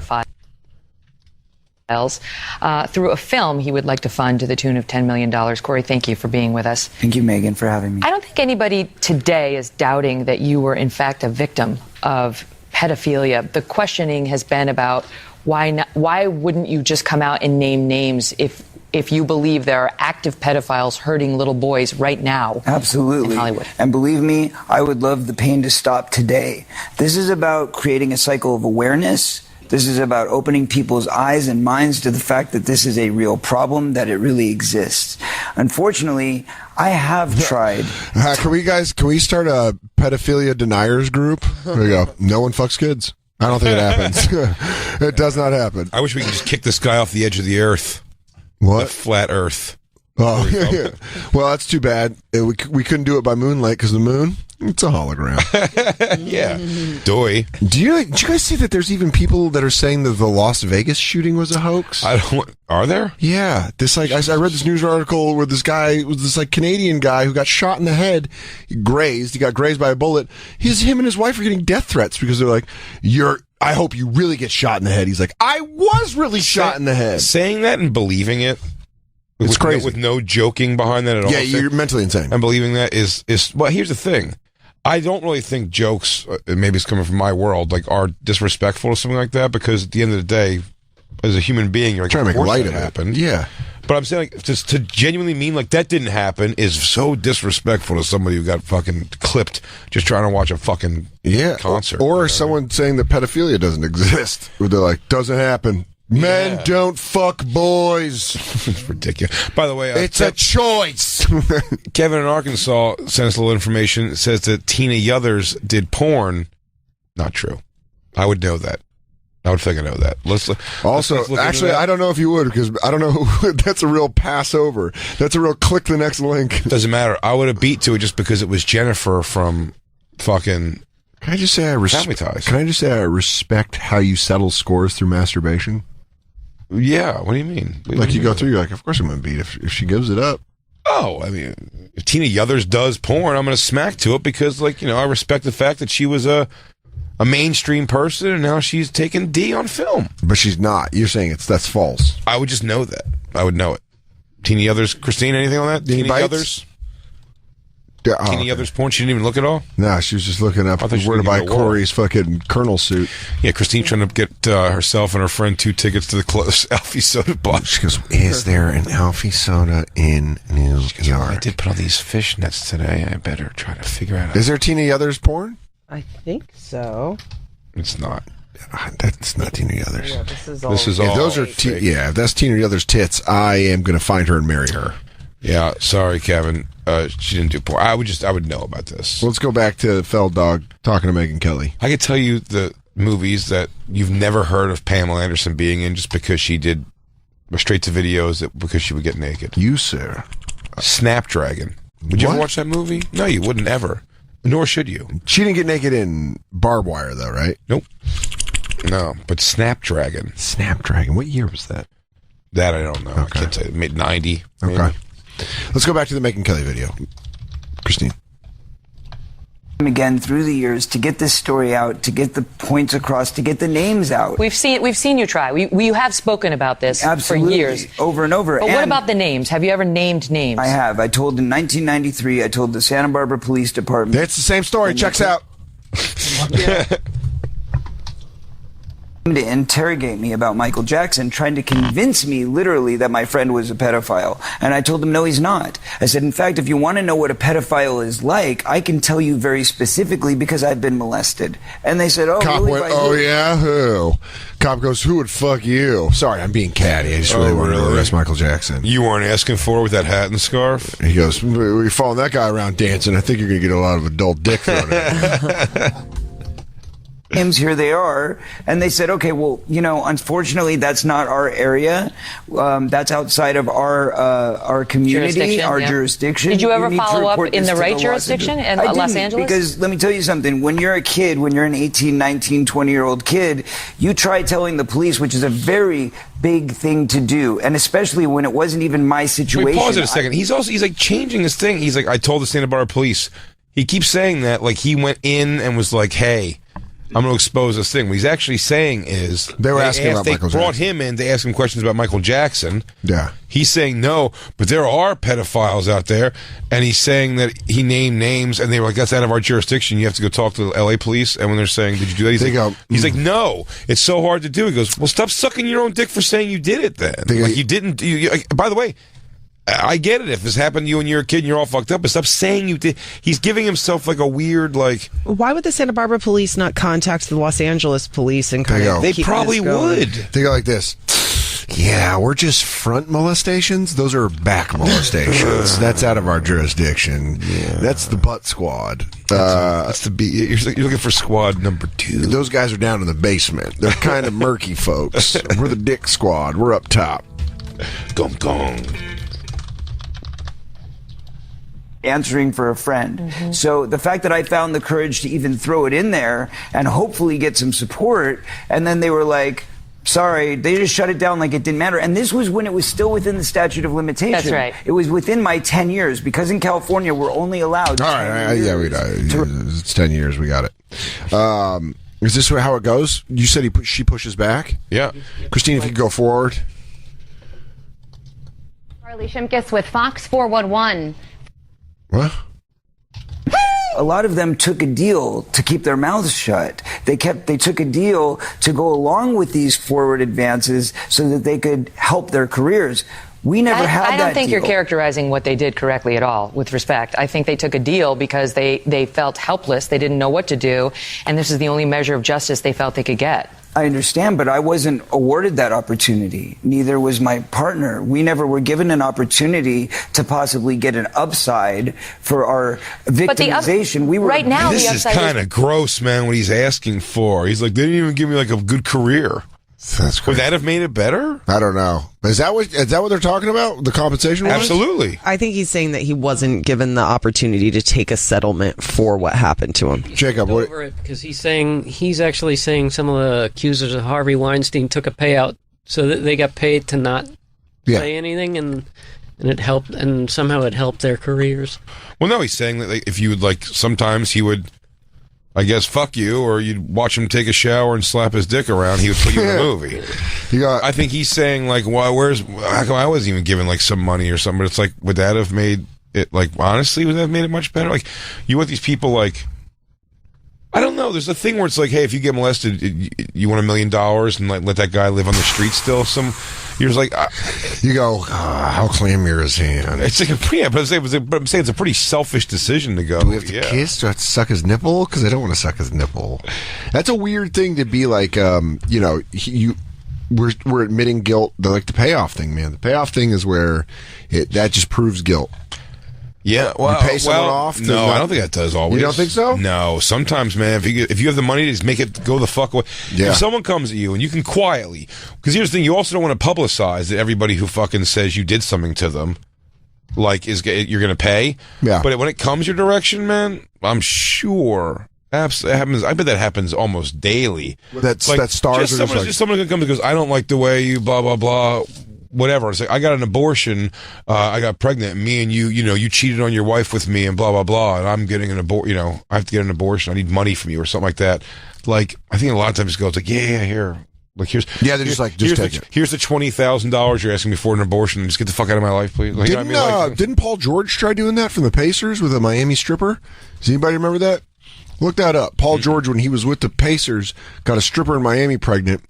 Through a film he would like to fund to the tune of $10 million. Corey, thank you for being with us. Thank you, Megyn, for having me. I don't think anybody today is doubting that you were, in fact, a victim of pedophilia. The questioning has been about why wouldn't you just come out and name names if you believe there are active pedophiles hurting little boys right now. Absolutely. In Hollywood. And believe me, I would love the pain to stop today. This is about creating a cycle of awareness. This is about opening people's eyes and minds to the fact that this is a real problem, that it really exists. Unfortunately, I have tried. Can we start a pedophilia deniers group? There we go. No one fucks kids. I don't think it happens. It does not happen. I wish we could just kick this guy off the edge of the earth. What? The flat earth. Oh, yeah. Well, that's too bad. We couldn't do it by moonlight because the moon, it's a hologram. Yeah. Doy. Did you guys see that there's even people that are saying that the Las Vegas shooting was a hoax? Are there? Yeah. I read this news article where this guy was this Canadian guy who got shot in the head, he got grazed by a bullet. Him and his wife are getting death threats because they're like, I hope you really get shot in the head. He's like, I was really shot in the head. Saying that and believing it. It's crazy. With no joking behind that at all. Yeah, you're mentally insane. And believing that is well, here's the thing. I don't really think jokes, maybe it's coming from my world, are disrespectful or something like that, because at the end of the day, as a human being, you're like, trying to make light of it. Happened. Yeah. But I'm saying, just to genuinely mean that didn't happen is so disrespectful to somebody who got fucking clipped just trying to watch a fucking concert. Or someone saying that pedophilia doesn't exist. Where they're like, doesn't happen. Men don't fuck boys. It's ridiculous. By the way, it's a choice. Kevin in Arkansas sent us a little information. It says that Tina Yothers did porn. Not true. I would know that. I would think I know that. Let's actually, I don't know if you would, because I don't know. That's a real pass over. That's a real click the next link. Doesn't matter. I would have beat to it just because it was Jennifer from fucking. Can I just say I respect how you settle scores through masturbation? Yeah, what do you mean? You go through, you're like, of course I'm going to beat if she gives it up. Oh, I mean, if Tina Yothers does porn, I'm going to smack to it because, I respect the fact that she was a mainstream person and now she's taking D on film. But she's not. You're saying that's false. I would just know that. I would know it. Tina Yothers, Christine, anything on that? Tina Yothers? Tina Yothers porn? She didn't even look at all? No, she was just looking up where to buy Corey's fucking Colonel suit. Yeah, Christine trying to get herself and her friend 2 tickets to the close Alfie Soda bar. She goes, is there an Alfie Soda in New York? I did put on these fishnets today. I better try to figure out. Is there Tina Yothers porn? I think so. It's not. That's not Tina Yothers. Yeah, this is all. If those are if that's Tina Yothers' tits, I am going to find her and marry her. Yeah, sorry, Kevin. She didn't do porn. I would know about this. Let's go back to Feld Dog talking to Megyn Kelly. I could tell you the movies that you've never heard of Pamela Anderson being in just because she did straight to videos because she would get naked. You, sir. Snapdragon. Would you ever watch that movie? No, you wouldn't ever. Nor should you. She didn't get naked in Barbed Wire, though, right? Nope. No, but Snapdragon. Snapdragon. What year was that? That I don't know. Okay. I can't tell you. Mid-90. Okay. Let's go back to the Megyn Kelly video. Christine. again through the years to get this story out, to get the points across, to get the names out. We've seen you try. You have spoken about this Absolutely. for years. Over and over. But what about the names? Have you ever named names? I have. I told in 1993, I told the Santa Barbara Police Department. It's the same story. Checks out. To interrogate me about Michael Jackson, trying to convince me literally that my friend was a pedophile. And I told him, no, he's not. I said, in fact, if you want to know what a pedophile is like, I can tell you very specifically because I've been molested. And they said, oh, Cop really? went, oh, yeah? Who? Cop goes, who would fuck you? Sorry, I'm being catty. I just really wanted to arrest Michael Jackson. You weren't asking for it with that hat and scarf? He goes, we're following that guy around dancing. I think you're going to get a lot of adult dick thrown at you. Here they are, and they said, okay, well, unfortunately, that's not our area. That's outside of our community, our jurisdiction. Did you ever follow up in the right jurisdiction in Los Angeles? Because let me tell you something. When you're a kid, when you're an 18, 19, 20-year-old kid, you try telling the police, which is a very big thing to do, and especially when it wasn't even my situation. Wait, pause it a second. He's like changing his thing. He's like, I told the Santa Barbara Police. He keeps saying that like he went in and was like, hey, I'm going to expose this thing. What he's actually saying is they were asking about Michael Jackson. They brought him in. They asked him questions about Michael Jackson. Yeah. He's saying no, but there are pedophiles out there, and he's saying that he named names, and they were like, that's out of our jurisdiction. You have to go talk to the LA police. And when they're saying, did you do that? He's like, no, it's so hard to do. He goes, well, stop sucking your own dick for saying you did it then. Like, you didn't. By the way, I get it if this happened to you when you're a kid and you're all fucked up, but stop saying you did. He's giving himself like a weird, like... Why would the Santa Barbara police not contact the Los Angeles police and kind of They probably would. They go like this. Yeah, we're just front molestations. Those are back molestations. That's out of our jurisdiction. Yeah. That's the butt squad. That's the B. You're looking for squad number 2. Those guys are down in the basement. They're kind of murky folks. We're the dick squad. We're up top. Gong gong. Answering for a friend. Mm-hmm. So the fact that I found the courage to even throw it in there and hopefully get some support, and then they were like, sorry, they just shut it down like it didn't matter. And this was when it was still within the statute of limitation. That's right. It was within my 10 years because in California we're only allowed 10 years. It's 10 years. We got it. Is this how it goes? You said she pushes back? Yeah. Christine, if you could go forward. Charlie Shimkus with Fox 411. What? A lot of them took a deal to keep their mouths shut. They took a deal to go along with these forward advances so that they could help their careers. We never had that. I don't think deal. you're characterizing what they did correctly at all, with respect. I think they took a deal because they felt helpless. They didn't know what to do. And this is the only measure of justice they felt they could get. I understand, but I wasn't awarded that opportunity. Neither was my partner. We never were given an opportunity to possibly get an upside for our victimization. Right now, this is kind of gross, man, what he's asking for. He's like, they didn't even give me like a good career. That's crazy. Would that have made it better? I don't know. Is that what they're talking about? The compensation? Absolutely. I think he's saying that he wasn't given the opportunity to take a settlement for what happened to him. Jacob, what? Over it because he's actually saying some of the accusers of Harvey Weinstein took a payout so that they got paid to not say anything, and it helped, and somehow it helped their careers. Well, no, he's saying that if you would sometimes he would, I guess, fuck you, or you'd watch him take a shower and slap his dick around, he would put you in a movie. I think he's saying, like, how come I wasn't even given, like, some money or something? But it's like, would that have made it, like, honestly, would that have made it much better? Like, you want these people, like, I don't know. There's a thing where it's like, hey, if you get molested, you want $1 million and like let that guy live on the street still. You're just like, you go, how clammy is his hand? It's like but I'm saying it's a pretty selfish decision to go. Do we have to kiss? Do I have to suck his nipple? Because I don't want to suck his nipple. That's a weird thing to be like. We're admitting guilt. Like the payoff thing, man. The payoff thing is where that just proves guilt. Yeah, well, you pay someone off. No, I don't think that does always. You don't think so? No, sometimes, man. If you have the money to just make it go the fuck away. Yeah. If someone comes at you and you can quietly, because here's the thing, you also don't want to publicize that everybody who fucking says you did something to them, like you're going to pay. Yeah. But when it comes your direction, man, I'm sure. Absolutely, happens. I bet that happens almost daily. That stars just someone who comes and goes, I don't like the way you blah blah blah. whatever. It's like, I got an abortion, I got pregnant, and me and you, you cheated on your wife with me and blah, blah, blah, and I'm getting an abortion, I have to get an abortion, I need money from you or something like that. Like, I think a lot of times it goes like, yeah, here. Like, here's they're just like, just take it. Here's the $20,000 you're asking me for an abortion. Just get the fuck out of my life, please. Like, didn't Paul George try doing that from the Pacers with a Miami stripper? Does anybody remember that? Look that up. Paul George, when he was with the Pacers, got a stripper in Miami pregnant,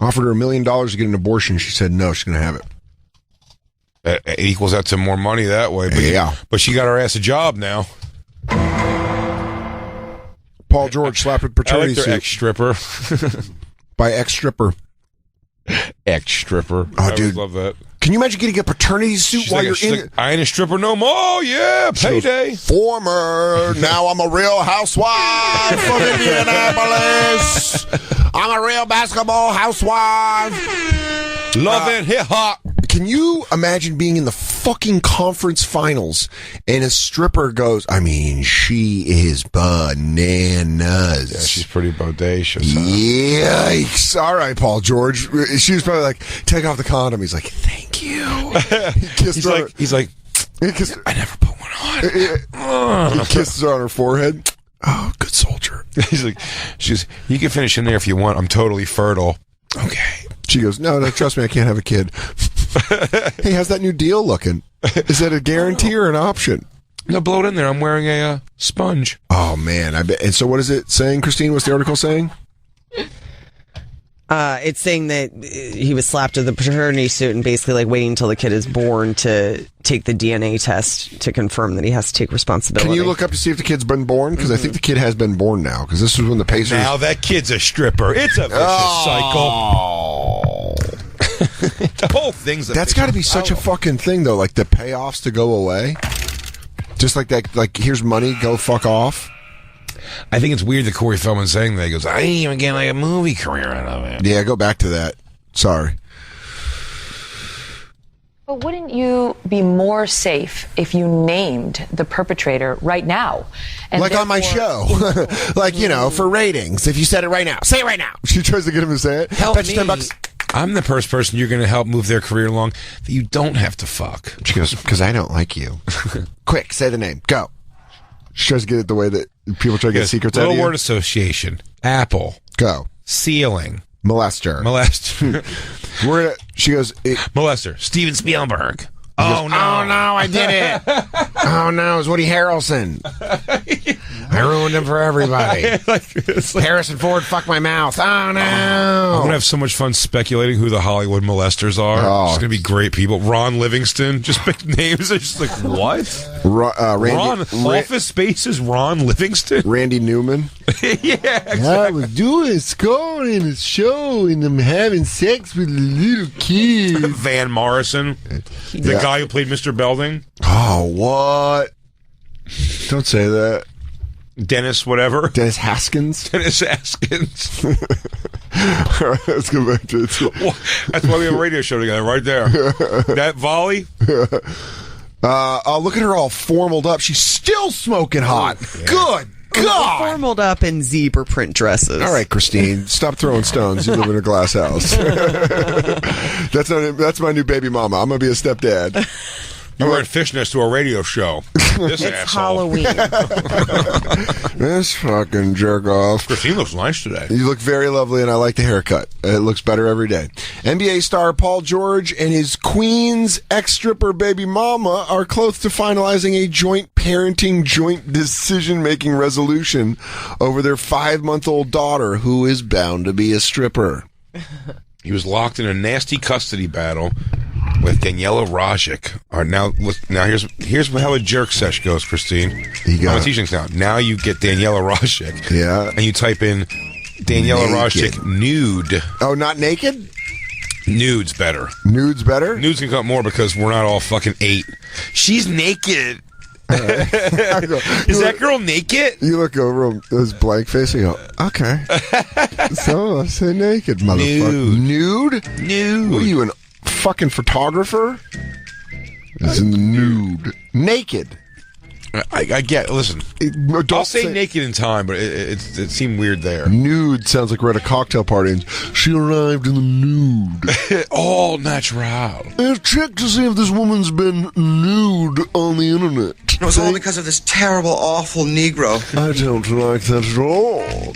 offered her $1 million to get an abortion. She said no, she's going to have it. It equals out to more money that way. But but she got her ass a job now. Paul George slapped a paternity suit. Ex-stripper. By ex-stripper. Ex-stripper. Oh, dude. Love that. Can you imagine getting a paternity suit while you're in? I ain't a stripper no more. Yeah, payday. Former. Now I'm a real housewife from Indianapolis. I'm a real basketball housewife. Love it. Hip hop. Can you imagine being in the fucking conference finals and a stripper goes, I mean, she is bananas. Yeah, she's pretty bodacious. Huh? Yikes. All right, Paul George. She was probably like, take off the condom. He's like, thank you. He's like, I never put one on. He kisses her on her forehead. Oh, good soldier. He's like, you can finish in there if you want. I'm totally fertile. Okay. She goes, no, trust me, I can't have a kid. Hey, how's that new deal looking? Is that a guarantee or an option? No, blow it in there. I'm wearing a sponge. Oh, man. I bet. And so what is it saying, Christine? What's the article saying? It's saying that he was slapped with a paternity suit and basically like waiting until the kid is born to take the DNA test to confirm that he has to take responsibility. Can you look up to see if the kid's been born? Because I think the kid has been born now. Because this was when the Pacers... Now that kid's a stripper. It's a vicious cycle. The whole thing's That's got to be such a fucking thing, though. Like the payoffs to go away. Just like that. Like, here's money, go fuck off. I think it's weird that Corey Feldman saying that. He goes, I ain't even getting like a movie career out of it. Yeah, go back to that. Sorry. But wouldn't you be more safe if you named the perpetrator right now? And like on my show. Like, for ratings. If you said it right now. Say it right now. She tries to get him to say it. Help me. $10. I'm the first person you're going to help move their career along that you don't have to fuck. She goes, because I don't like you. Quick, say the name. Go. She tries to get it the way that people try to get secrets out of you. Little word association. Apple. Go. Ceiling. Molester. She goes... Molester. Steven Spielberg. Oh, no. Oh, no, I did it. Oh, no, it's Woody Harrelson. I ruined him for everybody. Harrison Ford fucked my mouth. Oh, no. I'm going to have so much fun speculating who the Hollywood molesters are. Oh. It's going to be great people. Ron Livingston. Just pick names. It's just like, what? Office Space's Ron Livingston? Randy Newman. Yeah, exactly. I was doing scoring in a show and I'm having sex with a little kid. Van Morrison. The guy who played Mr. Belding. Oh, what? Don't say that. Dennis whatever. Dennis Haskins. All right, let's go back to it. Well, that's why we have a radio show together, right there. That volley. Look at her all formaled up. She's still smoking hot. Yeah. Good God. Formaled up in zebra print dresses. All right, Christine, stop throwing stones. You live in a glass house. That's my new baby mama. I'm going to be a stepdad. You wearing fishnets to a radio show. This it's asshole. Halloween. This fucking jerk off. Christine looks nice today. You look very lovely, and I like the haircut. It looks better every day. NBA star Paul George and his Queen's ex-stripper baby mama are close to finalizing a joint parenting, joint decision-making resolution over their 5-month-old daughter, who is bound to be a stripper. He was locked in a nasty custody battle with Daniela Rajic. All right, now here's how a jerk sesh goes, Christine. I'm teaching now. Now you get Daniela Rajic. Yeah. And you type in Daniela Rajic nude. Oh, not naked? Nude's better. Nude's better? Nude's can come more because we're not all fucking 8. She's naked. Is that girl naked? You look over him, his blank face, and you go, okay. So I say naked, motherfucker. Nude? What are you, an fucking photographer? It's in the nude. Naked. I get. Listen, I'll say naked in time, but it seemed weird there. Nude sounds like we're at a cocktail party and she arrived in the nude. All natural. I've checked to see if this woman's been nude on the internet. It was all because of this terrible, awful Negro. I don't like that at all.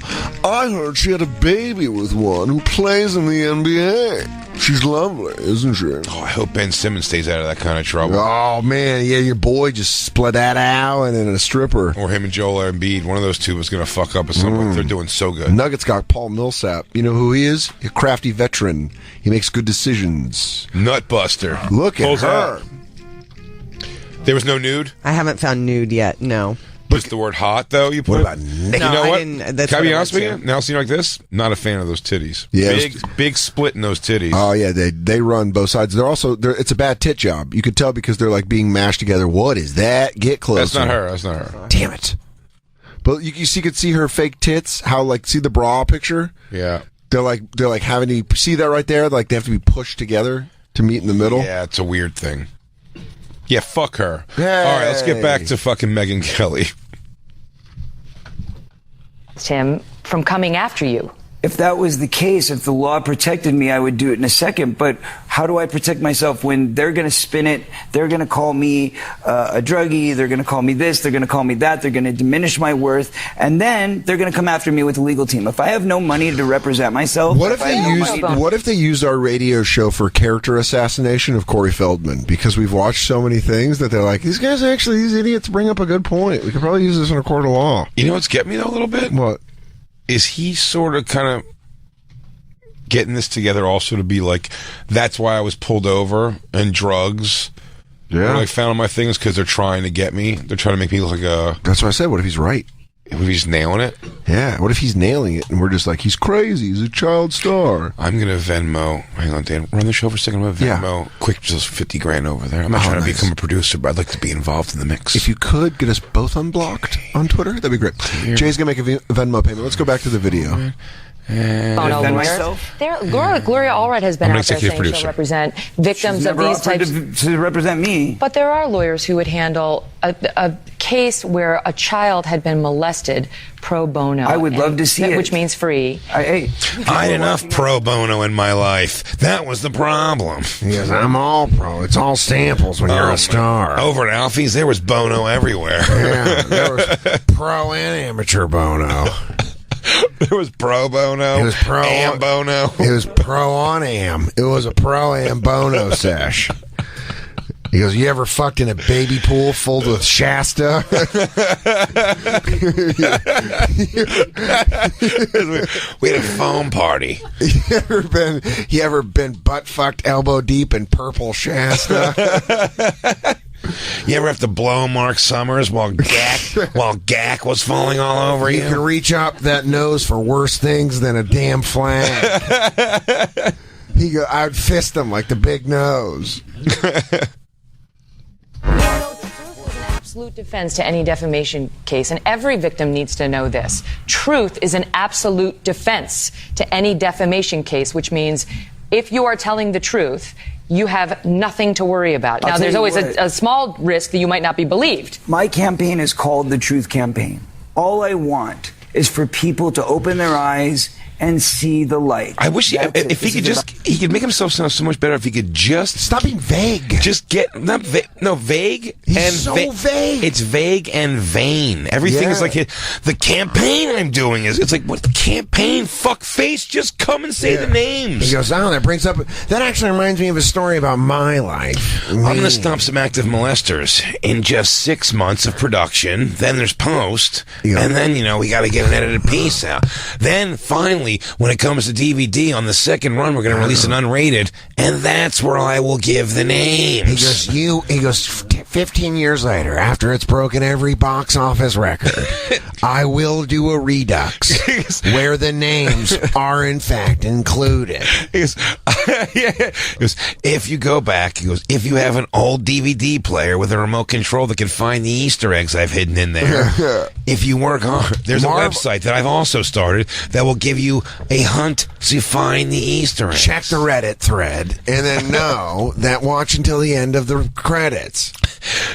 I heard she had a baby with one who plays in the NBA. She's lovely, isn't she? Oh, I hope Ben Simmons stays out of that kind of trouble. Oh, man, yeah, your boy just split that out and then a stripper. Or him and Joel Embiid. One of those two was going to fuck up at some point. They're doing so good. Nuggets got Paul Millsap. You know who he is? A crafty veteran. He makes good decisions. Nutbuster. Look at her. There was no nude? I haven't found nude yet, no. Just the word hot, though, you put? What about naked? No, you know I what? didn't. That's Can I what be I honest with you? went to. Now, seeing like this, not a fan of those titties. Yeah, big split in those titties. Oh, yeah, they run both sides. It's a bad tit job. You could tell because they're like being mashed together. What is that? Get closer. That's not her. Damn it. But you could see her fake tits. How, like, see the bra picture? Yeah. They're like having to see that right there. Like they have to be pushed together to meet in the middle. Yeah, it's a weird thing. Yeah, fuck her. Hey. All right, let's get back to fucking Megyn Kelly. Him from coming after you. If that was the case, if the law protected me, I would do it in a second. But how do I protect myself when they're going to spin it? They're going to call me a druggie. They're going to call me this. They're going to call me that. They're going to diminish my worth. And then they're going to come after me with a legal team. If I have no money to represent myself... What if they used our radio show for character assassination of Corey Feldman? Because we've watched so many things that they're like, these idiots bring up a good point. We could probably use this in a court of law. You know what's getting me, though, a little bit? What? Is he sort of kind of getting this together also to be like, that's why I was pulled over and drugs? Yeah. What I found on my things because they're trying to get me. They're trying to make me look like a... That's what I said. What if he's right? What if he's nailing it? Yeah. What if he's nailing it and we're just like, he's crazy. He's a child star. I'm going to Venmo. Hang on, Dan. Run the show for a second. I'm going to Venmo. Quick, just 50 grand over there. I'm not trying to become a producer, but I'd like to be involved in the mix. If you could get us both unblocked on Twitter, that'd be great. Jay's going to make a Venmo payment. Let's go back to the video. Gloria Allred has been out there saying she'll represent victims of these types. To represent me. But there are lawyers who would handle a case where a child had been molested pro bono. I would love to see it. Which means free. I had enough pro bono in my life. That was the problem. He goes, I'm all pro. It's all samples when you're a star. Over at Alfie's, there was bono everywhere. Yeah, there was pro and amateur bono. There was pro bono. It was pro am bono. It was pro on am. It was a pro am bono sesh. He goes, you ever fucked in a baby pool filled with Shasta? We had a foam party. You ever been butt fucked elbow deep in purple Shasta? You ever have to blow Mark Summers while Gak was falling all over you? You can reach up that nose for worse things than a damn flag. I'd fist him like the big nose. Absolute defense to any defamation case, and every victim needs to know this. Truth is an absolute defense to any defamation case, which means if you are telling the truth, you have nothing to worry about. Now, there's always a small risk that you might not be believed. My campaign is called the Truth Campaign. All I want is for people to open their eyes and see the light. I wish if he could make himself sound so much better if he could just stop being vague. Just get vague. He's and so vague. It's vague and vain. Everything is like the campaign I'm doing is. It's like what the campaign? Fuck face. Just come and say the names. He goes, that brings up. That actually reminds me of a story about my life. I'm going to stop some active molesters in just 6 months of production. Then there's post, and then we got to get an edited piece out. Then finally, when it comes to DVD on the second run, we're going to release an unrated, and that's where I will give the names. He goes, 15 years later, after it's broken every box office record, I will do a redux where the names are in fact included. He goes, if you go back, if you have an old DVD player with a remote control that can find the Easter eggs I've hidden in there, if you work hard, there's a website that I've also started that will give you do a hunt to find the Easter eggs. Check the Reddit thread, and then know that watch until the end of the credits.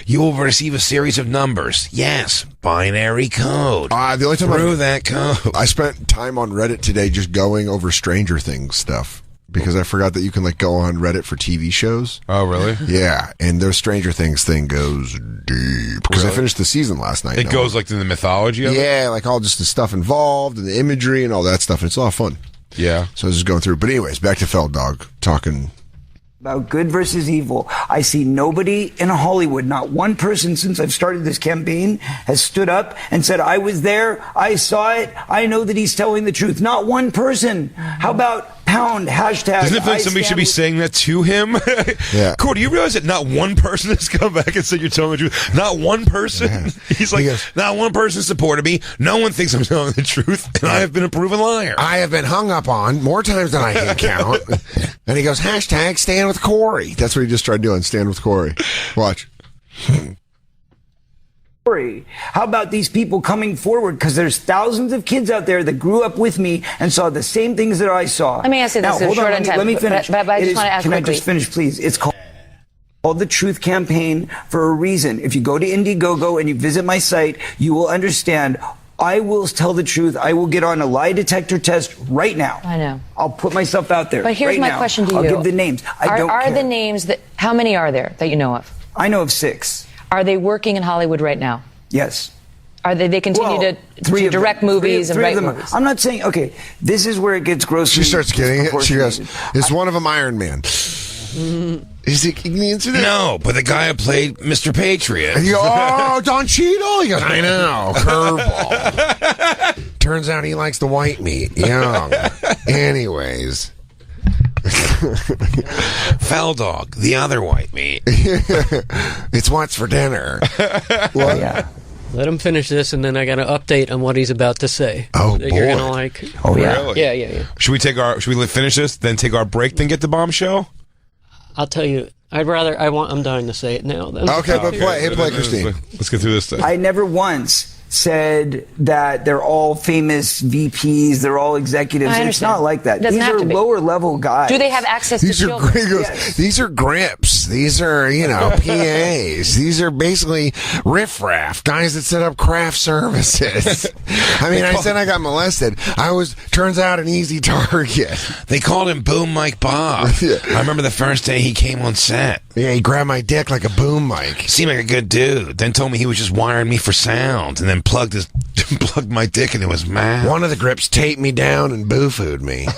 You will receive a series of numbers. Yes, binary code. The only time through that code. I spent time on Reddit today just going over Stranger Things stuff. Because I forgot that you can go on Reddit for TV shows. Oh, really? Yeah, and their Stranger Things thing goes deep. Because I finished the season last night. It goes in the mythology of it? Yeah, all just the stuff involved and the imagery and all that stuff. And it's a lot of fun. Yeah. So I was just going through. But anyways, back to Felddog talking about good versus evil. I see nobody in Hollywood, not one person since I've started this campaign, has stood up and said, I was there, I saw it, I know that he's telling the truth. Not one person. How about pound, hashtag. Doesn't it feel like somebody should be saying that to him? Yeah. Cool, do you realize that not one person has come back and said you're telling the truth? Not one person? Yeah. He's like, not one person supported me. No one thinks I'm telling the truth, and I have been a proven liar. I have been hung up on more times than I can count. And he goes, hashtag stand with Corey. That's what he just tried doing, stand with Corey. Watch. How about these people coming forward? Because there's thousands of kids out there that grew up with me and saw the same things that I saw. Let me ask you this. Now, hold on, let me finish. But I just want to ask quickly. Can I just finish, please? It's called the Truth Campaign for a reason. If you go to Indiegogo and you visit my site, you will understand. I will tell the truth. I will get on a lie detector test right now. I know. I'll put myself out there. But here's my question to you. I'll give the names. Are the names that? How many are there that you know of? I know of 6. Are they working in Hollywood right now? Yes. Are they continue to direct movies and write movies? I'm not saying, okay, this is where it gets gross. She starts getting it. She goes, is one of them Iron Man? Is he the incident? No, but the guy who played Mr. Patriot. And you go, oh, Don Cheadle? He goes, I know, curveball. Turns out he likes the white meat. Young. Anyways. Felddog, the other white meat. It's what's for dinner. Well, yeah. Let him finish this, and then I got an update on what he's about to say. Oh, that boy. You're gonna like. Oh, yeah. Really? Yeah. Should we finish this, then take our break, then get the bombshell? I'll tell you. I'm dying to say it now. Then. Okay, but play, Christine. Let's get through this thing. I never once said that they're all famous VPs, they're all executives. It's not like that. These are lower level guys. Do they have access to children? Yes. These are grips. These are, PAs. These are basically riffraff, guys that set up craft services. I mean, I said I got molested. Turns out an easy target. They called him Boom Mike Bob. Yeah. I remember the first day he came on set. Yeah, he grabbed my dick like a boom mic. Seemed like a good dude. Then told me he was just wiring me for sound, and then plugged my dick into his mouth. One of the grips taped me down and boo-fooed me.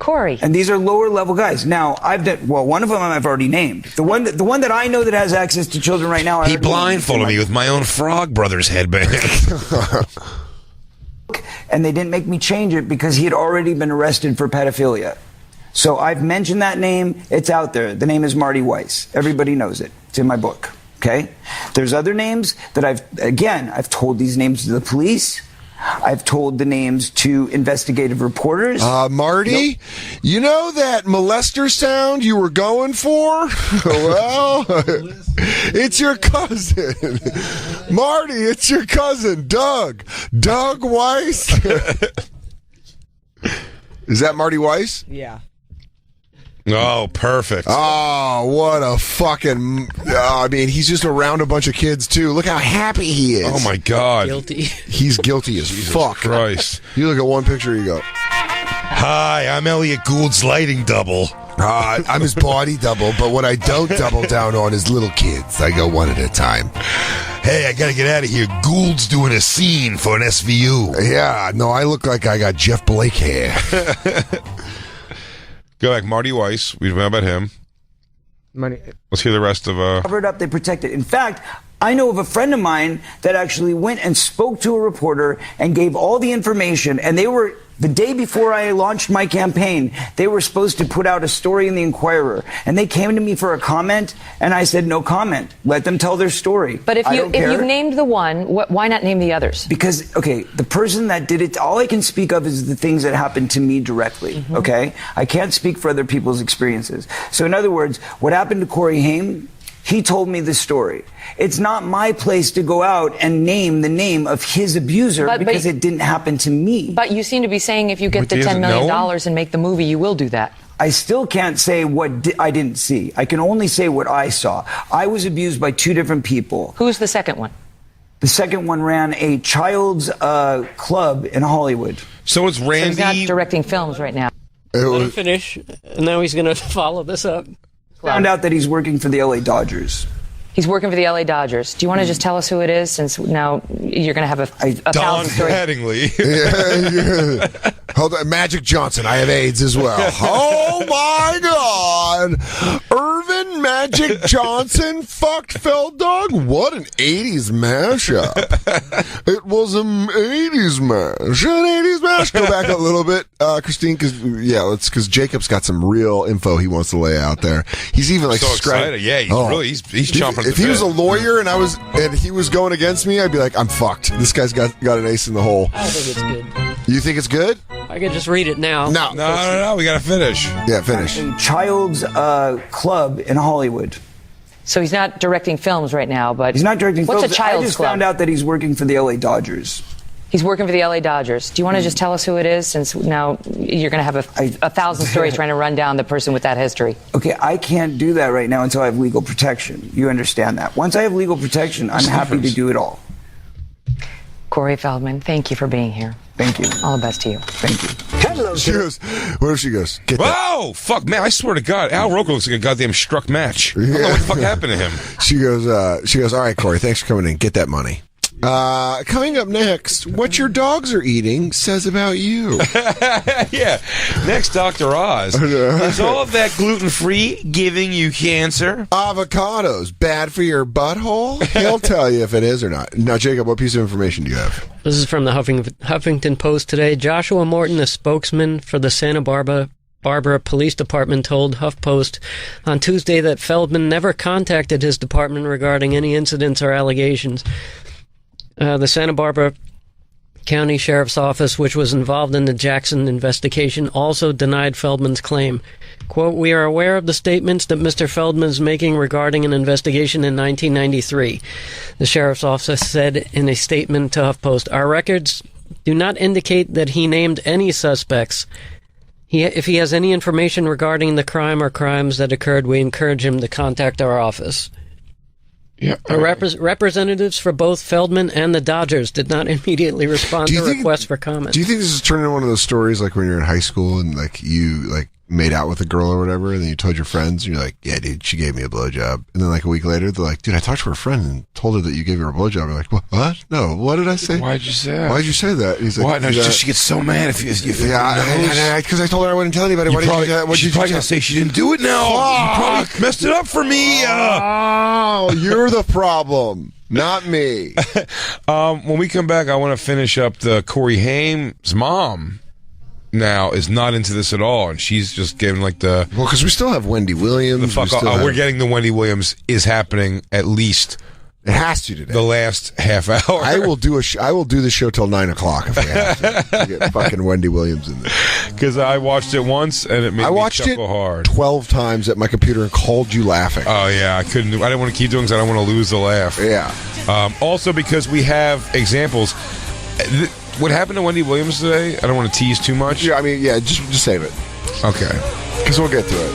Corey. And these are lower level guys. Now, one of them I've already named. The one that I know that has access to children right now. He blindfolded me with my own Frog Brothers headband. And they didn't make me change it because he had already been arrested for pedophilia. So I've mentioned that name. It's out there. The name is Marty Weiss. Everybody knows it. It's in my book. Okay? There's other names that I've told these names to the police. I've told the names to investigative reporters. Marty, nope. You know that molester sound you were going for? Well, it's your cousin. Marty, it's your cousin, Doug. Doug Weiss. Is that Marty Weiss? Yeah. Oh, perfect. Oh, what a fucking... I mean, he's just around a bunch of kids, too. Look how happy he is. Oh, my God. Guilty. He's guilty as fuck. Christ. You look at one picture, you go... Hi, I'm Elliot Gould's lighting double. I'm his body double, but what I don't double down on is little kids. I go one at a time. Hey, I gotta get out of here. Gould's doing a scene for an SVU. Yeah, no, I look like I got Jeff Blake hair. Go back, Marty Weiss. We know about him. Let's hear the rest of... Covered up, they protected. In fact, I know of a friend of mine that actually went and spoke to a reporter and gave all the information, and they were... The day before I launched my campaign, they were supposed to put out a story in the Inquirer, and they came to me for a comment, and I said, no comment. Let them tell their story. But if you've named the one, why not name the others? Because, okay, the person that did it, all I can speak of is the things that happened to me directly, okay? I can't speak for other people's experiences. So in other words, what happened to Corey Haim He told me the story. It's not my place to go out and name the name of his abuser because it didn't happen to me. But you seem to be saying if you get the $10 million and make the movie, you will do that. I still can't say what I didn't see. I can only say what I saw. I was abused by 2 different people. Who's the second one? The second one ran a child's club in Hollywood. So it's Randy. So he's not directing films right now. Let him finish, and now he's going to follow this up. Found out that he's working for the LA Dodgers. He's working for the LA Dodgers. Do you want to just tell us who it is, since now you're going to have a Don thousand stories? Mattingly. Yeah. Hold on, Magic Johnson. I have AIDS as well. Oh my God! Irvin Magic Johnson fucked Felddog. What an '80s mashup! It was an '80s mash. An '80s mash. Go back a little bit, Christine, because Jacob's got some real info he wants to lay out there. He's even like so excited. Yeah, he's chomping. If he was a lawyer and he was going against me, I'd be like, I'm fucked. This guy's got an ace in the hole. I think it's good. You think it's good? I could just read it now. No. We got to finish. Yeah, finish. A child's club in Hollywood. So he's not directing films right now, but he's not directing films. What's a child's I just club? found out that he's working for the LA Dodgers. He's working for the LA Dodgers. Do you want to just tell us who it is, since now you're going to have a thousand stories trying to run down the person with that history? Okay, I can't do that right now until I have legal protection. You understand that? Once I have legal protection, I'm happy to do it all. Corey Feldman, thank you for being here. Thank you. All the best to you. Thank you. Hello. She goes, what if she goes? Get Whoa! Fuck, man, I swear to God, Al Roker looks like a goddamn struck match. I don't know what the fuck happened to him. She goes, all right, Corey, thanks for coming in. Get that money. Coming up next, what your dogs are eating says about you. Yeah. Next, Dr. Oz. Is all of that gluten-free giving you cancer? Avocados, bad for your butthole? He'll tell you if it is or not. Now, Jacob, what piece of information do you have? This is from the Huffington Post today. Joshua Morton, a spokesman for the Santa Barbara Police Department, told HuffPost on Tuesday that Feldman never contacted his department regarding any incidents or allegations. The Santa Barbara County Sheriff's Office, which was involved in the Jackson investigation, also denied Feldman's claim. Quote, "We are aware of the statements that Mr. Feldman is making regarding an investigation in 1993. The Sheriff's Office said in a statement to HuffPost, "Our records do not indicate that he named any suspects. If he has any information regarding the crime or crimes that occurred, we encourage him to contact our office." Yeah, representatives for both Feldman and the Dodgers did not immediately respond to requests for comment. Do you think this is turning into one of those stories like when you're in high school and like you made out with a girl or whatever, and then you told your friends, and you're like, yeah, dude, she gave me a blowjob. And then like a week later, they're like, dude, I talked to her friend and told her that you gave her a blowjob. You're like, what? No, what did I say? Why'd you say that? Why'd you say that? He's like, what? No, she gets so mad if you because I told her I wouldn't tell anybody. She's probably going to say she didn't do it now. You probably messed it up for me. Oh, you're the problem. Not me. When we come back, I want to finish up the Corey Haim's mom. Now is not into this at all, and she's just giving like the because we still have Wendy Williams. We're getting the Wendy Williams is happening at least. It has to today. The last half hour. I will do the show till 9:00 if we have to. Get fucking Wendy Williams in there. Because I watched it once and it made me chuckle hard. 12 times at my computer and called you laughing. Oh yeah, I didn't want to keep doing because I don't want to lose the laugh. Yeah. Also because we have examples. What happened to Wendy Williams today? I don't want to tease too much. Yeah, I mean, just save it. Okay. Because we'll get to it.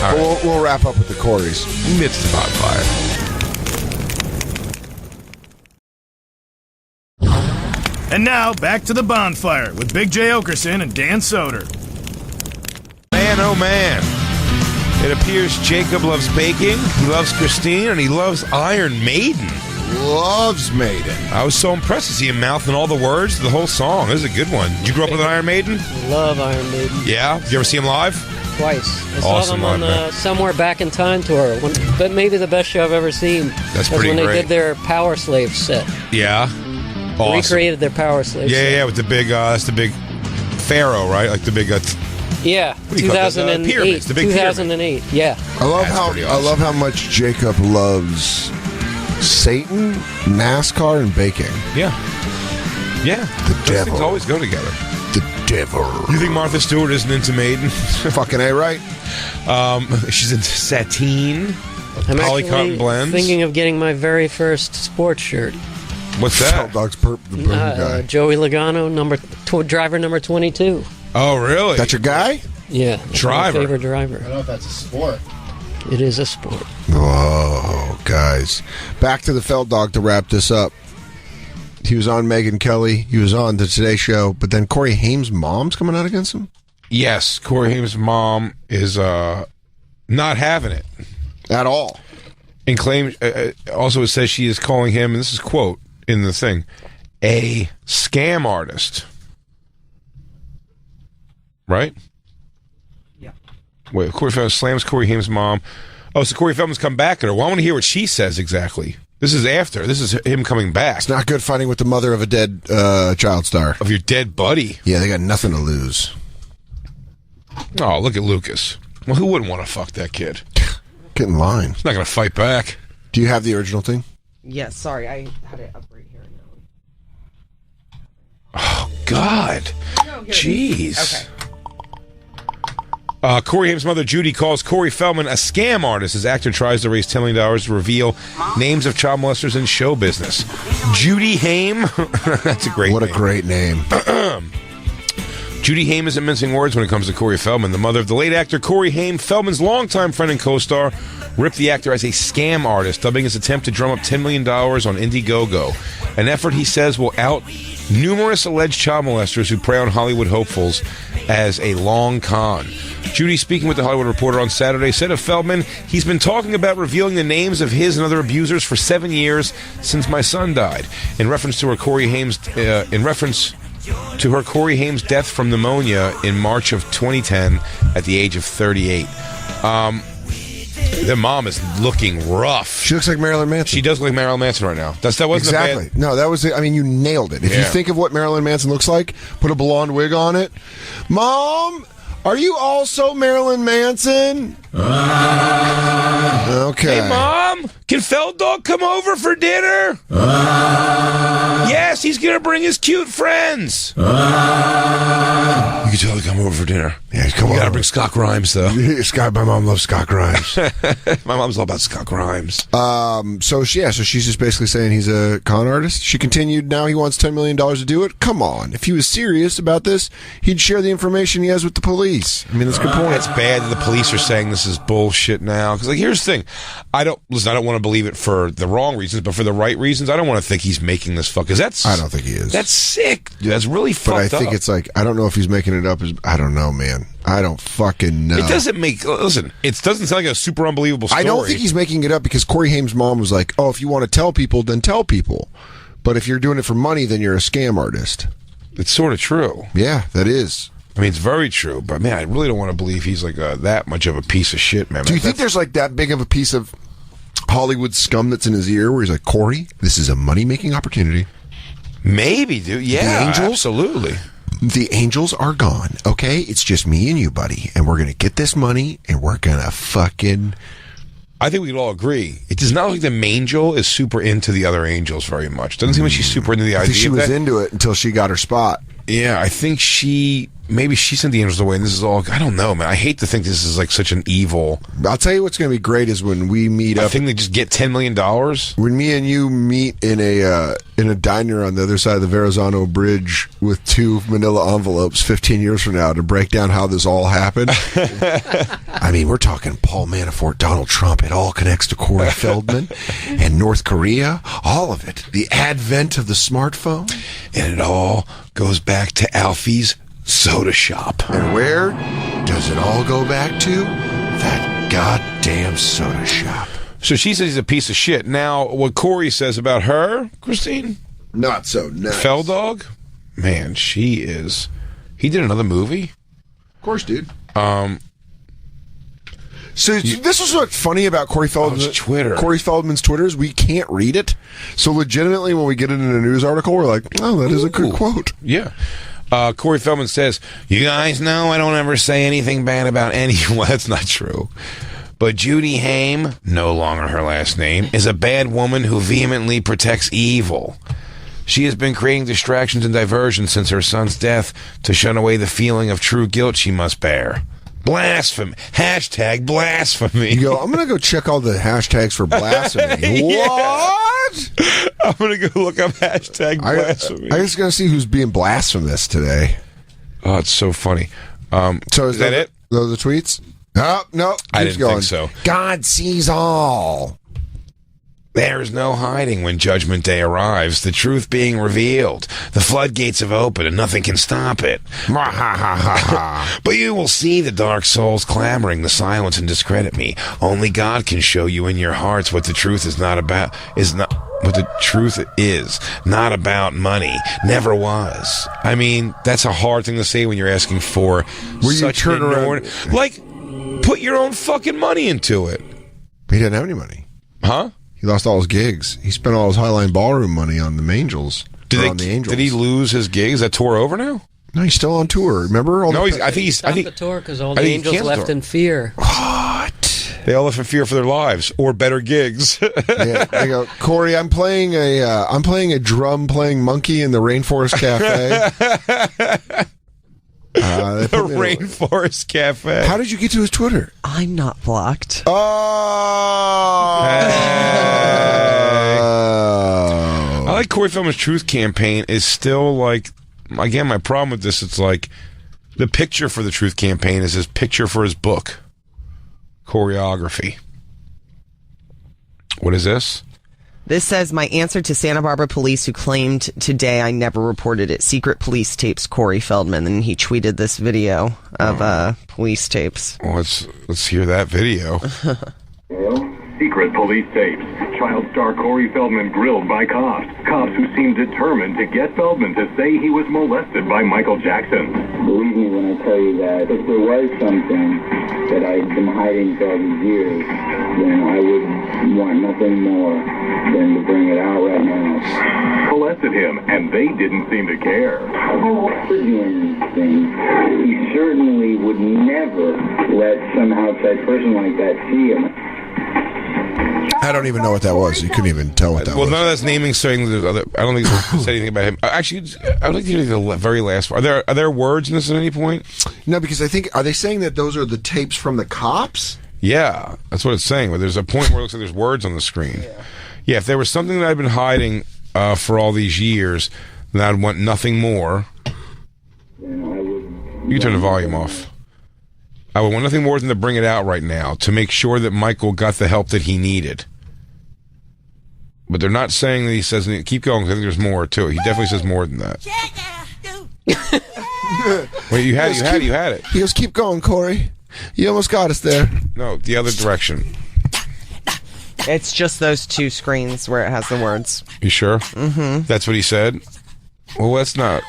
All right. We'll wrap up with the Corys. It's the Bonfire. And now, back to the Bonfire with Big J. Oakerson and Dan Soder. Man, oh man. It appears Jacob loves baking, he loves Christine, and he loves Iron Maiden. Loves Maiden. I was so impressed to see him mouthing all the words, the whole song. This is a good one. Did you grow up with an Iron Maiden? Love Iron Maiden. Yeah? Did you ever see him live? Twice. I saw them on the Somewhere Back in Time tour. But maybe the best show I've ever seen. That's pretty when great. They did their Power Slave set. Yeah. Awesome. Recreated their Power Slave set. Yeah, with the big, that's the big Pharaoh, right? Like the big... Yeah, 2008. Pyramids, the big 2008. pyramid. Yeah. I love how much Jacob loves Satan, NASCAR, and baking. Yeah. Yeah. The Those devil. things always go together. The devil. You think Martha Stewart isn't into Maiden? Fucking A, right? She's into Satine. I'm Polycotton actually blends? thinking of getting my very first sports shirt. What's that? Feld Dog's the boom guy. Joey Logano, driver number 22. Oh, really? That's your guy? Yeah. That's Driver. my favorite driver. I don't know if that's a sport. It is a sport. Whoa, guys. Back to the Feld Dog to wrap this up. He was on Megyn Kelly. He was on the Today Show. But then Corey Haim's mom's coming out against him? Yes, Corey Haim's mom is not having it. At all. And claims, also it says she is calling him, and this is quote in the thing, a scam artist. Right? Yeah. Wait, Corey Feldman slams Corey Haim's mom. Oh, so Corey Feldman's come back at her. Well, I want to hear what she says exactly. This is after. This is him coming back. It's not good fighting with the mother of a dead child star. Of your dead buddy. Yeah, they got nothing to lose. Oh, look at Lucas. Well, who wouldn't want to fuck that kid? Get in line. He's not going to fight back. Do you have the original thing? Yes, sorry, I had it up right here. Oh, God. No, here Jeez. Okay. Corey Haim's mother, Judy, calls Corey Feldman a scam artist as actor tries to raise $10 million to reveal names of child molesters in show business. Judy Haim? That's a great name. What a great name. Judy Haim isn't mincing words when it comes to Corey Feldman. The mother of the late actor Corey Haim, Feldman's longtime friend and co-star, ripped the actor as a scam artist, dubbing his attempt to drum up $10 million on Indiegogo, an effort he says will out numerous alleged child molesters who prey on Hollywood hopefuls as a long con. Judy, speaking with the Hollywood Reporter on Saturday, said of Feldman, he's been talking about revealing the names of his and other abusers for 7 years since my son died. In reference to her Corey Haim's death from pneumonia in March of 2010 at the age of 38. Their mom is looking rough. She looks like Marilyn Manson. She does look like Marilyn Manson right now. That wasn't exactly. A bad... No, that was it. I mean, you nailed it. If you think of what Marilyn Manson looks like, put a blonde wig on it. Mom, are you also Marilyn Manson? Okay. Hey, Mom, can Feld Dog come over for dinner? Yes, he's going to bring his cute friends. You can totally come over for dinner. Yeah, come on. You got to bring Scott Grimes, though. Scott, my mom loves Scott Grimes. My mom's all about Scott Grimes. So she's just basically saying he's a con artist. She continued, now he wants $10 million to do it. Come on. If he was serious about this, he'd share the information he has with the police. I mean, that's a good point. It's bad that the police are saying this is bullshit now. Because, like, here's the thing. I don't want to believe it for the wrong reasons, but for the right reasons, I don't want to think he's making this fuck. Because I don't think he is. That's sick. Dude, that's really fucked up. But I think it's like, I don't know if he's making it up. I don't know, man. I don't fucking know. It doesn't listen, it doesn't sound like a super unbelievable story. I don't think he's making it up because Corey Haim's mom was like, oh, if you want to tell people, then tell people. But if you're doing it for money, then you're a scam artist. It's sort of true. Yeah, that is. I mean, it's very true. But, man, I really don't want to believe he's like that much of a piece of shit, man. Do you think there's like that big of a piece of Hollywood scum that's in his ear where he's like, Corey, this is a money-making opportunity? Maybe, dude. Yeah, the Angels, absolutely. The Angels are gone, okay? It's just me and you, buddy. And we're going to get this money, and we're going to fucking... I think we could all agree. It does not look like the Mangel is super into the other Angels very much. Doesn't seem like she's super into the idea I think she of was that. into it until she got her spot. Yeah, I think maybe she sent the Angels away, and this is all... I don't know, man. I hate to think this is like such an evil... I'll tell you what's going to be great is when we meet up... I think they just get $10 million. When me and you meet in a diner on the other side of the Verrazano Bridge with 2 manila envelopes 15 years from now to break down how this all happened. I mean, we're talking Paul Manafort, Donald Trump. It all connects to Corey Feldman and North Korea. All of it. The advent of the smartphone. And it all goes back to Alfie's soda shop. And where does it all go back to? That goddamn soda shop. So she says he's a piece of shit. Now, what Corey says about her, Christine? Not so nice. Feldog? Man, she is... He did another movie? Of course, dude. So this is what's funny about Corey Feldman's Twitter. Corey Feldman's Twitter is we can't read it. So legitimately, when we get it in a news article, we're like, oh, that is a good quote. Yeah. Corey Feldman says, you guys know I don't ever say anything bad about anyone. That's not true. But Judy Haim, no longer her last name, is a bad woman who vehemently protects evil. She has been creating distractions and diversions since her son's death to shun away the feeling of true guilt she must bear. Blasphemy. Hashtag blasphemy. You go, I'm going to go check all the hashtags for blasphemy. What? I'm going to go look up hashtag blasphemy. I just got to see who's being blasphemous today. Oh, it's so funny. So is that it? Those are the tweets? No. I didn't think so. God sees all. There is no hiding when Judgment Day arrives, the truth being revealed. The floodgates have opened and nothing can stop it. But you will see the dark souls clamoring to silence and discredit me. Only God can show you in your hearts what the truth is not about, what the truth is not about money. Never was. I mean, that's a hard thing to say when you're asking for such an around. Like, put your own fucking money into it. He didn't have any money. Huh? He lost all his gigs. He spent all his Highline Ballroom money on the Angels. Did he lose his gigs? Is that tour over now? No, he's still on tour. Remember? I think the tour because all the Angels left in fear. What? They all left in fear for their lives or better gigs. Yeah, they go, Corey. I'm playing a drum playing monkey in the Rainforest Cafe. The Rainforest Cafe. How did you get to his Twitter? I'm not blocked. Oh. I like Corey Feldman's Truth Campaign is still like, again, my problem with this, it's like the picture for the Truth Campaign is his picture for his book. Choreography. What is this? This says, my answer to Santa Barbara police who claimed today I never reported it. Secret police tapes, Corey Feldman. And he tweeted this video of police tapes. Well, let's hear that video. Secret police tapes. Child star Corey Feldman grilled by cops. Cops who seemed determined to get Feldman to say he was molested by Michael Jackson. Believe me when I tell you that if there was something that I've been hiding for all these years, then I would want nothing more than to bring it out right now. Molested him, and they didn't seem to care. For doing these things, he certainly would never let some outside person like that see him. I don't even know what that was. You couldn't even tell what that was. Well, none of that's naming saying. I don't think it said anything about him. Actually, I'd like to hear the very last part. Are there words in this at any point? No, because I think, are they saying that those are the tapes from the cops? Yeah, that's what it's saying. But there's a point where it looks like there's words on the screen. Yeah, if there was something that I'd been hiding for all these years, then I'd want nothing more. You can turn the volume off. I would want nothing more than to bring it out right now to make sure that Michael got the help that he needed. But they're not saying that he says, keep going, because I think there's more to it. He definitely says more than that. Wait, you had it. He goes, keep going, Corey. You almost got us there. No, the other direction. It's just those two screens where it has the words. You sure? Mm-hmm. That's what he said? Well, that's not...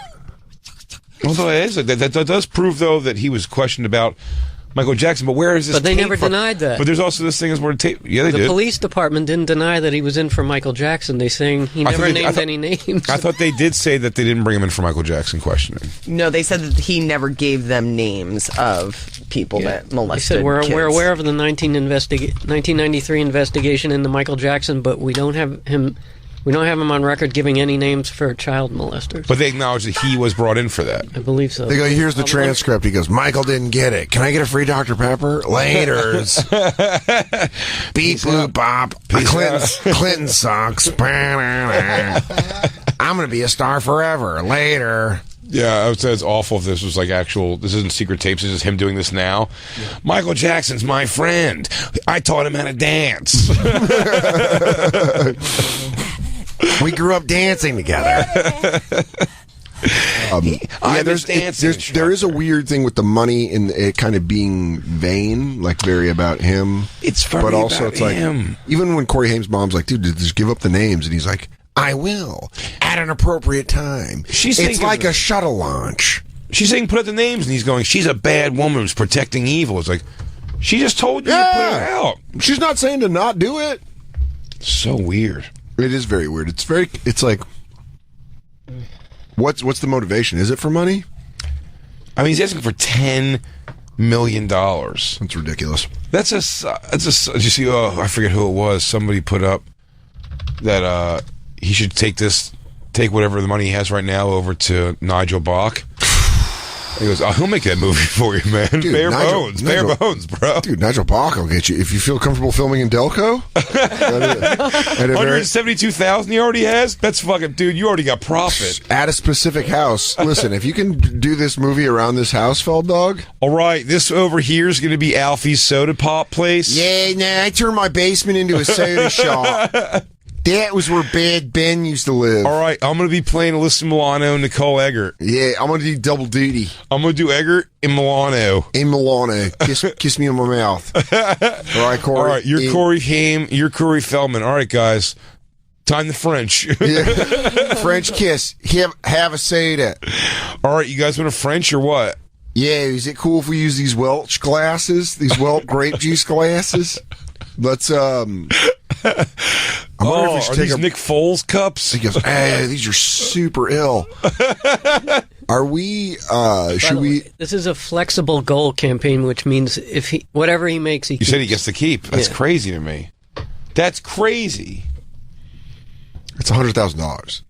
Although it is, that does prove, though, that he was questioned about Michael Jackson, but where is this? But they tape never from? denied that. But there's also this thing as where tape. Yeah, they did. The police department didn't deny that he was in for Michael Jackson. They saying he never named any names. I thought they did say that they didn't bring him in for Michael Jackson questioning. No, they said that he never gave them names of people that molested They said kids. we're aware of the 1993 investigation into Michael Jackson, but we don't have him. We don't have him on record giving any names for child molesters. But they acknowledge that he was brought in for that. I believe so. They go, here's the transcript. He goes, Michael didn't get it. Can I get a free Dr. Pepper? Laters. Beep, boop, bop. Clinton sucks. I'm going to be a star forever. Later. Yeah, I would say it's awful if this was like actual... This isn't secret tapes. This is him doing this now. Yeah. Michael Jackson's my friend. I taught him how to dance. We grew up dancing together. There is a weird thing with the money and it kind of being vain, like very about him. It's very but also about it's like him. Even when Corey Haim's mom's like, dude, just give up the names, and he's like, I will at an appropriate time. It's like a shuttle launch. She's saying put out the names, and he's going, she's a bad woman who's protecting evil. It's like, she just told you to put it out. She's not saying to not do it. So weird. It is very weird. It's like, what's the motivation? Is it for money? I mean, he's asking for $10 million. That's ridiculous. Did you see? Oh, I forget who it was. Somebody put up that he should take whatever the money he has right now over to Nigel Bach. He goes, he'll make that movie for you, man. Dude, bare bones, bro. Dude, Nigel Bach will get you. If you feel comfortable filming in Delco. 172,000 he already has? That's fucking, dude, you already got profit. At a specific house. Listen, if you can do this movie around this house, Felddog. All right, this over here is going to be Alfie's soda pop place. Yeah, nah, I turned my basement into a soda shop. That was where Bad Ben used to live. All right, I'm going to be playing Alyssa Milano and Nicole Eggert. Yeah, I'm going to do double duty. I'm going to do Eggert and Milano. In Milano. Kiss me on my mouth. All right, Corey. All right, you're Corey Haim. You're Corey Feldman. All right, guys. Time to French. Yeah. French kiss. Have a soda. All right, you guys want a French or what? Yeah, is it cool if we use these Welch glasses? These Welch grape juice glasses? Let's, are these Nick Foles cups? He goes, hey, these are super ill. Are we, should we... This is a flexible goal campaign, which means if whatever he makes, he keeps. You said he gets to keep. That's crazy to me. That's crazy. It's $100,000.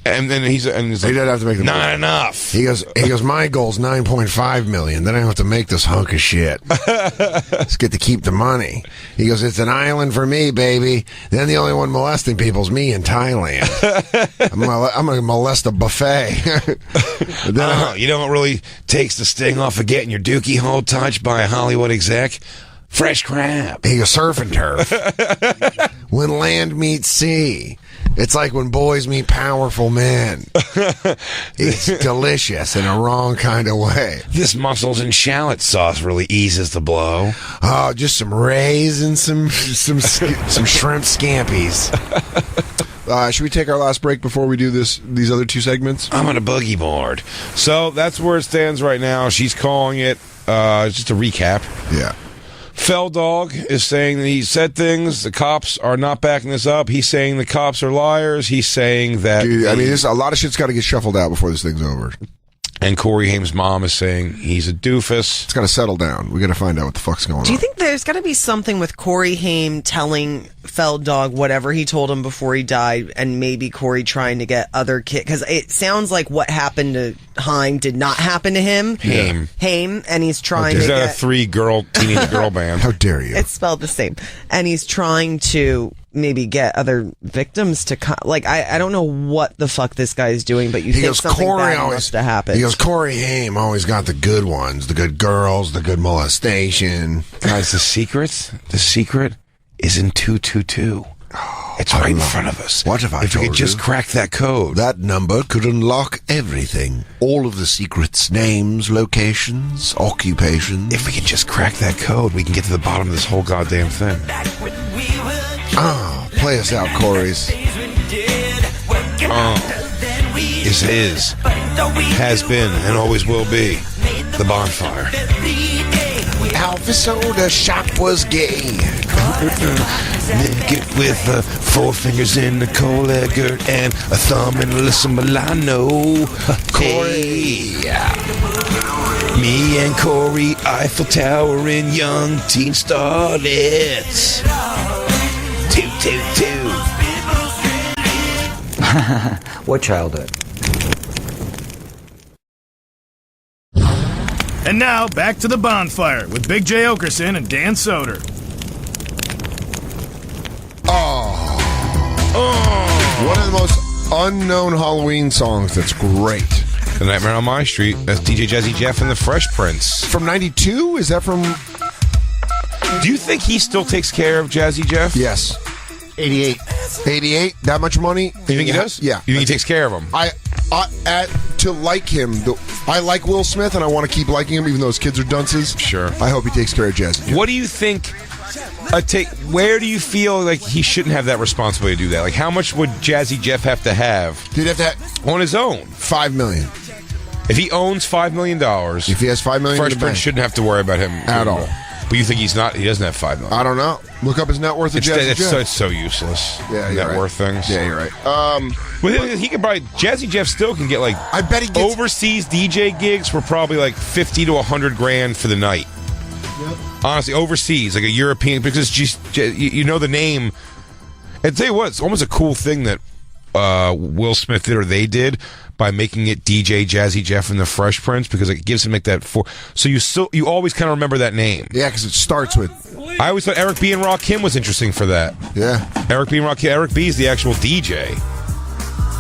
And then he's he doesn't have to make the not enough. He goes, my goal's $9.5 million. Then I don't have to make this hunk of shit. Let's get to keep the money. He goes, it's an island for me, baby. Then the only one molesting people's me in Thailand. I'm gonna molest a buffet. You know what really takes the sting off of getting your dookie hole touched by a Hollywood exec? Fresh crab. He goes, surf and turf. When land meets sea. It's like when boys meet powerful men. It's delicious in a wrong kind of way. This mussels and shallot sauce really eases the blow. Oh, just some rays and some shrimp scampies. Should we take our last break before we do these other two segments? I'm on a boogie board. So that's where it stands right now. She's calling it, just a recap. Yeah. Felddog is saying that he said things. The cops are not backing this up. He's saying the cops are liars. He's saying that... Dude, I mean, a lot of shit's got to get shuffled out before this thing's over. And Corey Haim's mom is saying he's a doofus. It's got to settle down. We got to find out what the fuck's going on. Do you think there's got to be something with Corey Haim telling Felddog whatever he told him before he died, and maybe Corey trying to get other kids? Because it sounds like what happened to Haim did not happen to him. Haim, and he's trying to get... Is that a teenage girl band? How dare you? It's spelled the same. And he's trying to maybe get other victims to come. Like, I don't know what the fuck this guy is doing, but you think something bad must have happened. He goes, Corey Haim always got the good ones, the good girls, the good molestation. Guys, the secret is in 222. It's right in front of us. What if I If we could just crack that code. That number could unlock everything. All of the secrets, names, locations, occupations. If we could just crack that code, we can get to the bottom of this whole goddamn thing. Play us out, Corey's. This is, has been, and always will be, the Bonfire. Alfie Soder shop was gay. Naked with 4 fingers in Nicole Eggert and a thumb in Alyssa Milano. Corey. Me and Corey, Eiffel Tower in young teen starlets. Toot, toot, toot. What childhood? And now, back to the Bonfire with Big J. Oakerson and Dan Soder. One of the most unknown Halloween songs that's great. The Nightmare on My Street. That's DJ Jazzy Jeff and the Fresh Prince. From 92? Is that from... Do you think he still takes care of Jazzy Jeff? Yes. 88. 88? That much money? You think he does? Yeah. You think he takes care of him? To like him, I like Will Smith, and I want to keep liking him, even though his kids are dunces. Sure. I hope he takes care of Jazzy Jeff. What do you think... where do you feel like he shouldn't have that responsibility to do that? Like, how much would Jazzy Jeff have to have? He'd have to on his own. $5 million. If he owns $5 million, if he has $5 million, Fresh Prince shouldn't have to worry about him at all. But you think he doesn't have $5 million? I don't know. Look up his net worth. It's so useless. Yeah, net worth things. Yeah, you're right. He could probably Jazzy Jeff still can get like. I bet he gets overseas DJ gigs for probably like $50 to $100,000 for the night. Yep. Honestly, overseas, like a European, because just you know the name. And tell you what, it's almost a cool thing that Will Smith did or they did by making it DJ Jazzy Jeff and the Fresh Prince, because it gives him like that so you always kind of remember that name. Yeah, because it starts with. I always thought Eric B and Rakim was interesting for that. Yeah, Eric B and Rakim. Eric B is the actual DJ.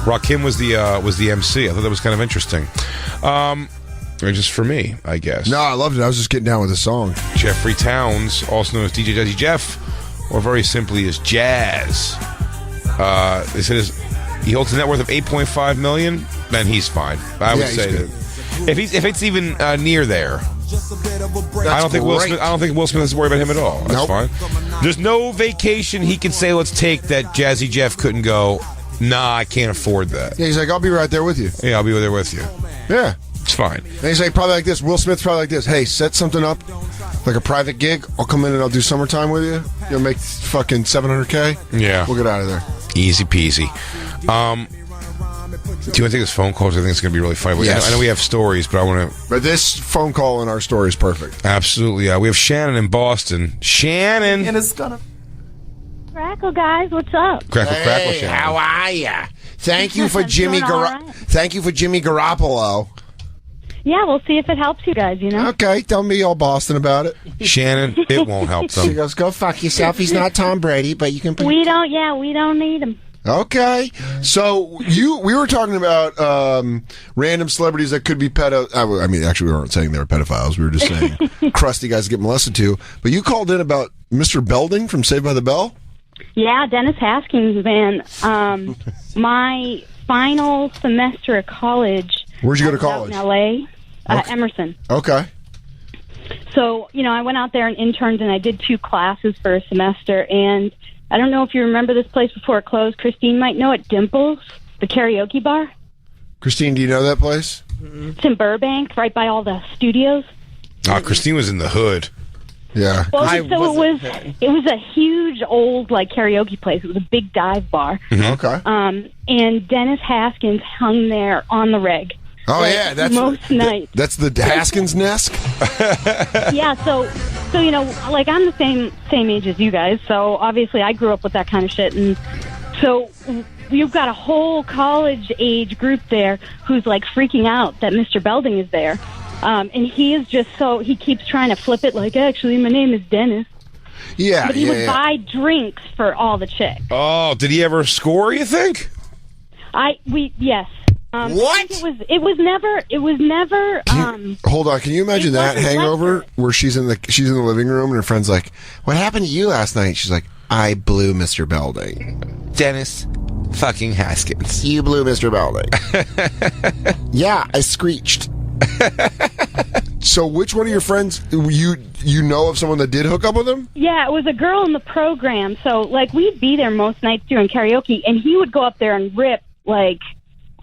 Rakim was the MC. I thought that was kind of interesting. Or just for me, I guess. No, I loved it. I was just getting down with the song. Jeffrey Towns, also known as DJ Jazzy Jeff, or very simply as Jazz. They said he holds a net worth of $8.5 million. Then he's fine. I would say that if it's even near there, I don't think Will Smith has to worry about him at all. That's fine. There's no vacation he can say let's take that Jazzy Jeff couldn't go. Nah, I can't afford that. Yeah, he's like, I'll be right there with you. Yeah, I'll be there with you. Yeah. It's fine. And he's like, probably like this. Will Smith's probably like this. Hey, set something up, like a private gig. I'll come in and I'll do summertime with you. You'll make fucking $700K. Yeah. We'll get out of there. Easy peasy. Do you want to take this phone call? I think it's going to be really funny. Yes. I know we have stories, but I want to... But this phone call in our story is perfect. Absolutely. We have Shannon in Boston. Shannon! And it's gonna... Crackle, guys. What's up? Crackle, Shannon. How are ya? Thank you for Jimmy Thank you for Jimmy Garoppolo. Yeah, we'll see if it helps you guys, you know? Okay, don't be all Boston about it. Shannon, it won't help them. She goes, go fuck yourself. He's not Tom Brady, but you can... We don't need him. Okay. So we were talking about random celebrities that could be I mean, actually, we weren't saying they were pedophiles. We were just saying crusty guys to get molested to. But you called in about Mr. Belding from Saved by the Bell? Yeah, Dennis Haskins, man. My final semester at college... Where'd you go to college? In L.A., okay. Emerson. Okay. So, I went out there and interned, and I did 2 classes for a semester, and I don't know if you remember this place before it closed. Christine might know it, Dimples, the karaoke bar. Christine, do you know that place? It's in Burbank, right by all the studios. Christine was in the hood. Yeah. Well, it was a huge old karaoke place. It was a big dive bar. Mm-hmm. Okay. And Dennis Haskins hung there on the reg. Oh yeah, that's most nights. That's the Haskins nest. Yeah, so I'm the same age as you guys, so obviously I grew up with that kind of shit, and so you've got a whole college age group there who's freaking out that Mr. Belding is there, and he is just he keeps trying to flip it actually my name is Dennis. Yeah, but he would buy drinks for all the chicks. Oh, did he ever score? You think? Yes. What? It was never. Hold on. Can you imagine that hangover where she's in the living room and her friend's like, "What happened to you last night?" She's like, "I blew Mr. Belding." Dennis fucking Haskins. You blew Mr. Belding. Yeah, I screeched. So, which one of your friends you know of someone that did hook up with him? Yeah, it was a girl in the program. So, we'd be there most nights doing karaoke, and he would go up there and rip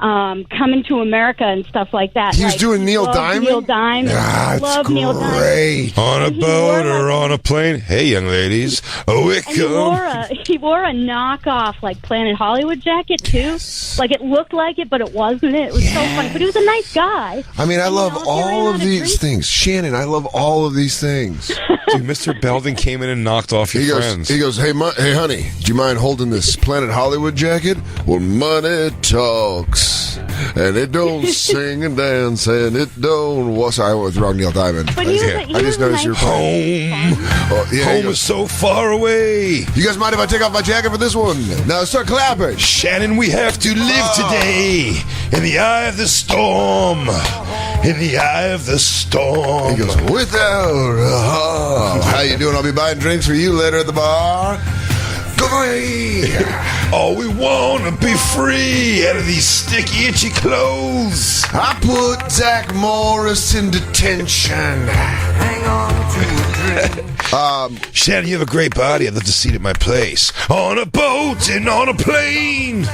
Coming to America and stuff like that. He was doing Neil Diamond? Neil Diamond. That's Neil great. Diamond. On a boat or on a plane. Hey, young ladies. He wore a knockoff, Planet Hollywood jacket, too. Yes. It looked like it, but it wasn't. It was so funny. But he was a nice guy. I mean, I love all of these things. Shannon, I love all of these things. Dude, Mr. Belding came in and knocked off your friends. He goes, hey, honey, do you mind holding this Planet Hollywood jacket? Well, money talks. And it don't sing and dance, and it don't... Well, sorry, I was wrong, Neil Diamond. But I just noticed your home. Home is so far away. You guys mind if I take off my jacket for this one? Now start clapping. Shannon, we have to live today in the eye of the storm. In the eye of the storm. He goes, without... how you doing? I'll be buying drinks for you later at the bar. Go away. Oh, we want to be free out of these sticky, itchy clothes. I put Zach Morris in detention. Hang on to a drink. Shannon, you have a great body. I'd love to see it at my place. On a boat and on a plane.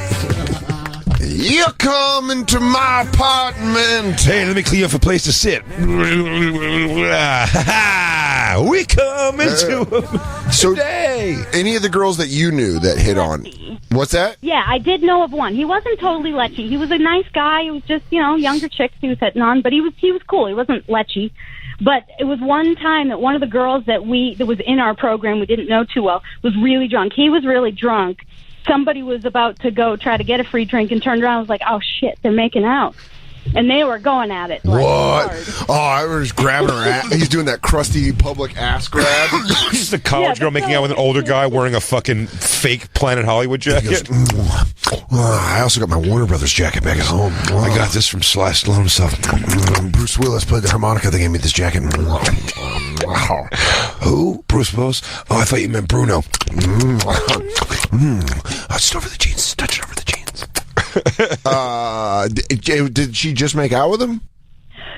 You're coming to my apartment. Hey, let me clear up a place to sit. We coming to today. Any of the girls that you knew that hit on? What's that? Yeah, I did know of one. He wasn't totally lechy. He was a nice guy. He was just, younger chicks he was hitting on, but he was cool. He wasn't lechy. But it was one time that one of the girls that was in our program we didn't know too well was really drunk. He was really drunk. somebody was about to go try to get a free drink and turned around and was like, oh, shit, they're making out. And they were going at it. Like, what? hard. Oh, I was grabbing her ass. He's doing that crusty public ass grab. Just a college girl making out with an older guy wearing a fucking fake Planet Hollywood jacket. I also got my Warner Brothers jacket back at home. I got this from Sly Stallone himself. Bruce Willis played the harmonica. They gave me this jacket. Wow. Who? Bruce Willis? Oh, I thought you meant Bruno. Just over the jeans. Touch it over the jeans. Did she just make out with him?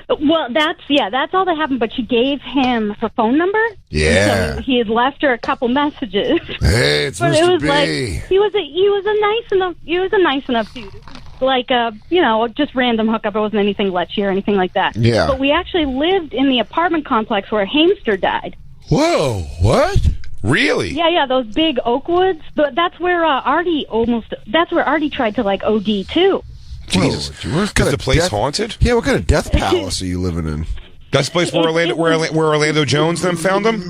Well, that's all that happened. But she gave him her phone number. Yeah. So he had left her a couple messages. Hey, it's but Mr. it was B. like he was a nice enough dude. Like just random hookup. It wasn't anything letchy or anything like that. Yeah. But we actually lived in the apartment complex where Hamster died. Whoa! What? Really? Yeah, those big oak woods. But that's where Artie tried to like OD too. Jesus, is the place haunted? Yeah, what kind of death palace are you living in? That's the place where Orlando Jones then found him?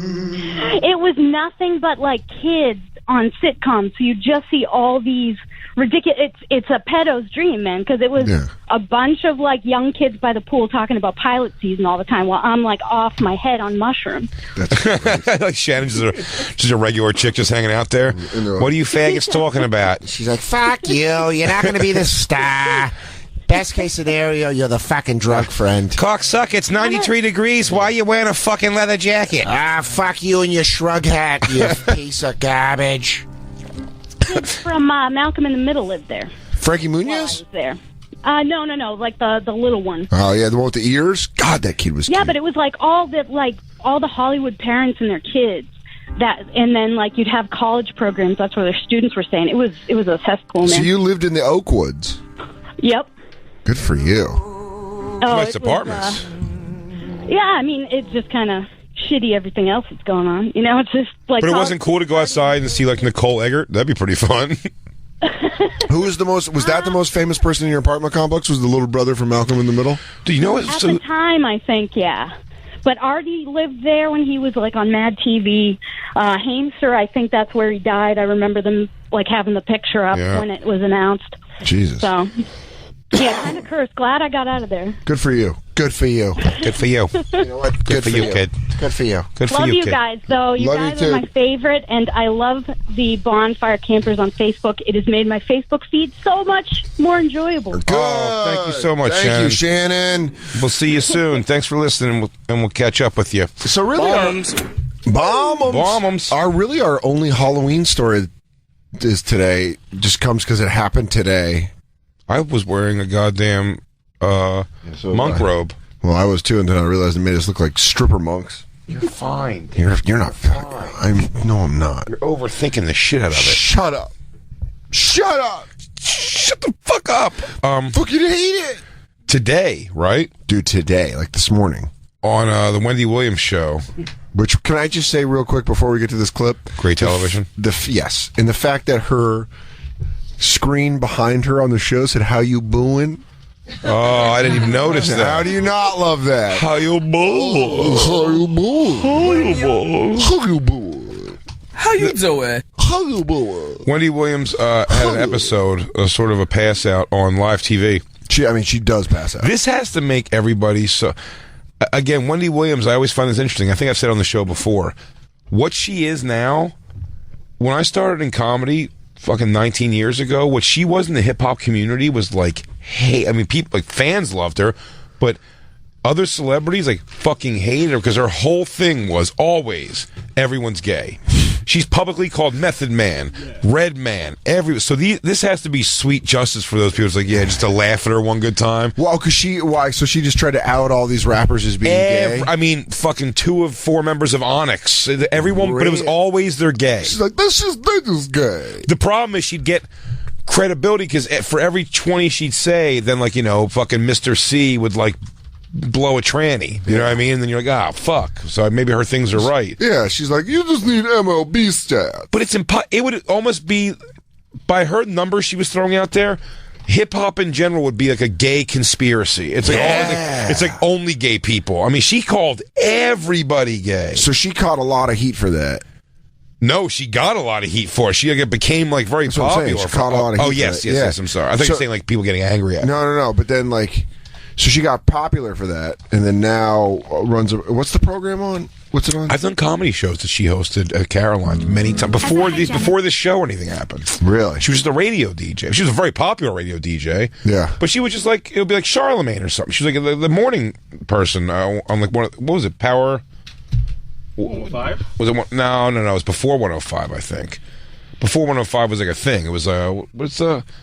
It was nothing but like kids on sitcoms. So you just see all these ridiculous. It's a pedo's dream, man, because it was a bunch of like young kids by the pool talking about pilot season all the time while I'm like off my head on mushrooms. Like Shannon's just a regular chick just hanging out there. What are you faggots talking about? She's like, fuck you. You're not going to be the star. Best case scenario, you're the fucking drug friend. Cocksucker, it's 93 degrees. Why are you wearing a fucking leather jacket? Fuck you and your shrug hat, you piece of garbage. Kids from Malcolm in the Middle lived there. Frankie Muniz? I was there. No, like the little one. Oh yeah, the one with the ears. God, that kid was. Yeah, cute. but it was like all the Hollywood parents and their kids. And then like you'd have college programs. That's where their students were staying. It was a cesspool, man. So you lived in the Oakwoods. Yep. Good for you. Nice apartments. Yeah, I mean it's just kind of shitty everything else that's going on. You know, it's just like. But it wasn't cool to go outside and see like Nicole Eggert. That'd be pretty fun. Who was the most? Was that the most famous person in your apartment complex? Was the little brother from Malcolm in the Middle? Do you know at the time? I think yeah. But Artie lived there when he was like on Mad TV. Haimster, I think that's where he died. I remember them like having the picture up when it was announced. Jesus. So. Yeah, kind of cursed. Glad I got out of there. Good for you. Good for you. Good for you. You know what? Good for you, kid. Good for you. Good for love you, you kid. guys, though. You Love guys you are too. my favorite, and I love the Bonfire Campers on Facebook. It has made my Facebook feed so much more enjoyable. Good. Oh, thank you so much, Thank Shannon. you, Shannon. We'll see you soon. Thanks for listening, and we'll catch up with you. So really, Bombums. Our only Halloween story is today. Just comes because it happened today. I was wearing a goddamn monk robe. Well, I was too, and then I realized it made us look like stripper monks. You're fine. You're not fine. I'm not. You're overthinking the shit out of it. Shut up. Shut up. Shut the fuck up. Fucking hate it. Today, right? Dude, today, like this morning. On the Wendy Williams show. Which, can I just say real quick before we get to this clip? Great television. Yes. And the fact that her screen behind her on the show said, "How you booing?" Oh, I didn't even notice that. How do you not love that? How you boo? How you boo? How you boo? How you boo? How you doing? How you boo? Wendy Williams had an episode, sort of a pass out on live TV. She does pass out. This has to make everybody so. Again, Wendy Williams, I always find this interesting. I think I've said on the show before. What she is now, when I started in comedy fucking 19 years ago, what she was in the hip-hop community was like, hey, I mean, people, like, fans loved her, but other celebrities, like, fucking hated her because her whole thing was always, everyone's gay. She's publicly called Method Man, Red Man, so this has to be sweet justice for those people. It's like, yeah, just to laugh at her one good time. Well, why? So she just tried to out all these rappers as being gay? I mean, fucking 2 of 4 members of Onyx. Everyone, but it was always they're gay. She's like, this is gay. The problem is she'd get credibility because for every 20 she'd say, then like, fucking Mr. C would like blow a tranny, you know what I mean? And then you're like, fuck. So maybe her things are right. Yeah, she's like, you just need MLB stats. But it would almost be, by her numbers she was throwing out there, hip-hop in general would be like a gay conspiracy. It's like, it's like only gay people. I mean, she called everybody gay. So she caught a lot of heat for that. No, she got a lot of heat for it. She became like very popular. She caught a lot of heat. Oh, yes. I'm sorry. I think you're saying like people getting angry at her. No. But then so she got popular for that, and then now runs. What's the program on? What's it on? I've done comedy shows that she hosted at Caroline's many times before this show or anything happened. Really? She was just a radio DJ. She was a very popular radio DJ. Yeah. But she was just it would be like Charlemagne or something. She was like the morning person on what was it? Power. 105? Was it No. It was before 105, I think. Before 105 was like a thing. It was Hot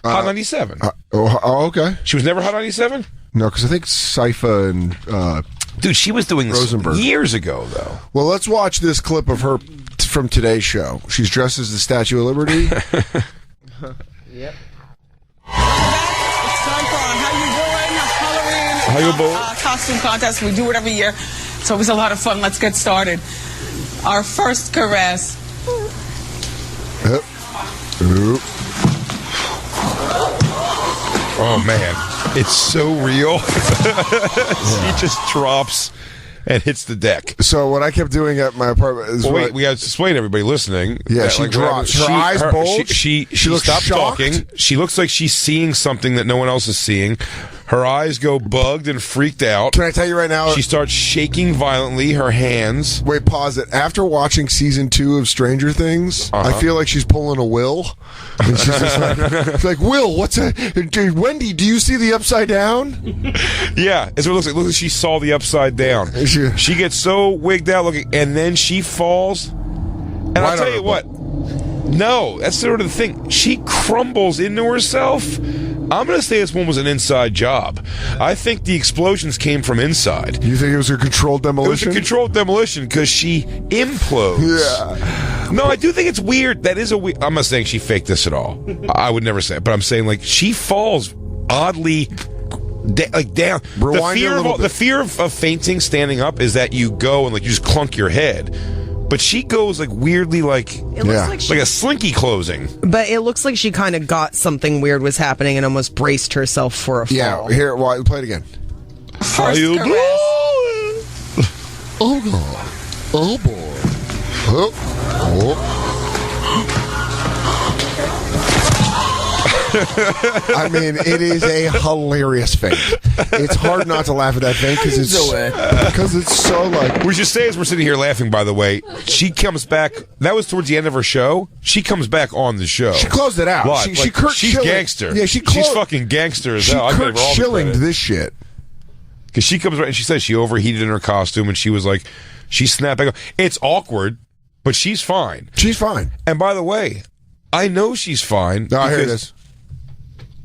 97. Okay. She was never Hot 97? No, because I think Sypha and dude, she was doing this Rosenberg years ago, though. Well, let's watch this clip of her from today's show. She's dressed as the Statue of Liberty. Yep. It's time for How You Doing? Halloween. How you doing? Costume contest. We do it every year. It's always a lot of fun. Let's get started. Our first caress. Oh man, it's so real. She just drops and hits the deck. So what I kept doing at my apartment is wait, we got to explain to everybody listening. Yeah, she drops. Her eyes bulge. She looks stopped shocked. talking. She looks like she's seeing something that no one else is seeing. Her eyes go bugged and freaked out. Can I tell you right now? She starts shaking violently, her hands. Wait, pause it. After watching season 2 of Stranger Things, I feel like she's pulling a Will. And she's just like, Will, what's that? Wendy, do you see the upside down? Yeah, it's what it looks like. It looks like she saw the upside down. She gets so wigged out looking, and then she falls. And I'll tell you what. No, that's sort of the thing. She crumbles into herself. I'm going to say this one was an inside job. I think the explosions came from inside. You think it was a controlled demolition? It was a controlled demolition because she implodes. Yeah. No, I do think it's weird. That is a weird... I'm not saying she faked this at all. I would never say it. But I'm saying, she falls oddly... down. Rewind The fear of fainting standing up is that you go and you just clunk your head. But she goes weirdly it looks like a slinky closing. But it looks like she kind of got something weird was happening and almost braced herself for a fall. Yeah, here, play it again. How you doing? Oh, God. Oh, boy. I mean, it is a hilarious feint. It's hard not to laugh at that feint because it's so We should say as we're sitting here laughing, by the way, she comes back. That was towards the end of her show. She comes back on the show. She closed it out. Live. She's gangster. Yeah, she's fucking gangster as hell. She Kurt Schillinged this shit. Because she comes right and she says she overheated in her costume and she was she's snapping. It's awkward, but she's fine. She's fine. And by the way, I know she's fine. No, I hear this.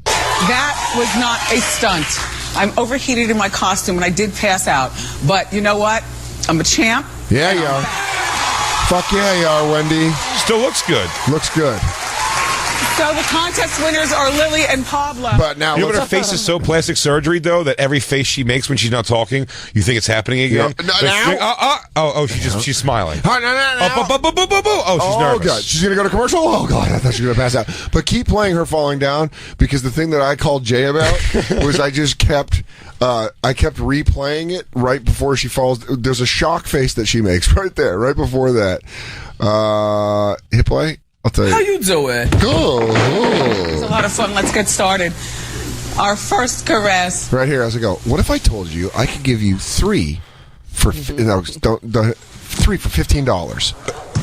That was not a stunt. I'm overheated in my costume and I did pass out. But you know what? I'm a champ. Yeah, you are. Fuck yeah, you are, Wendy. Still looks good. Looks good. So the contest winners are Lily and Pablo. But now, her face is so plastic surgery though that every face she makes when she's not talking, you think it's happening again. She's smiling. She's nervous. God, she's gonna go to commercial. Oh God, I thought she was gonna pass out. But keep playing her falling down because the thing that I called Jay about was I just kept replaying it right before she falls. There's a shock face that she makes right there, right before that. Hit play. I'll tell you. How you doing? Good. It's a lot of fun. Let's get started. Our first caress. Right here, as I go. What if I told you I could give you three for three for $15?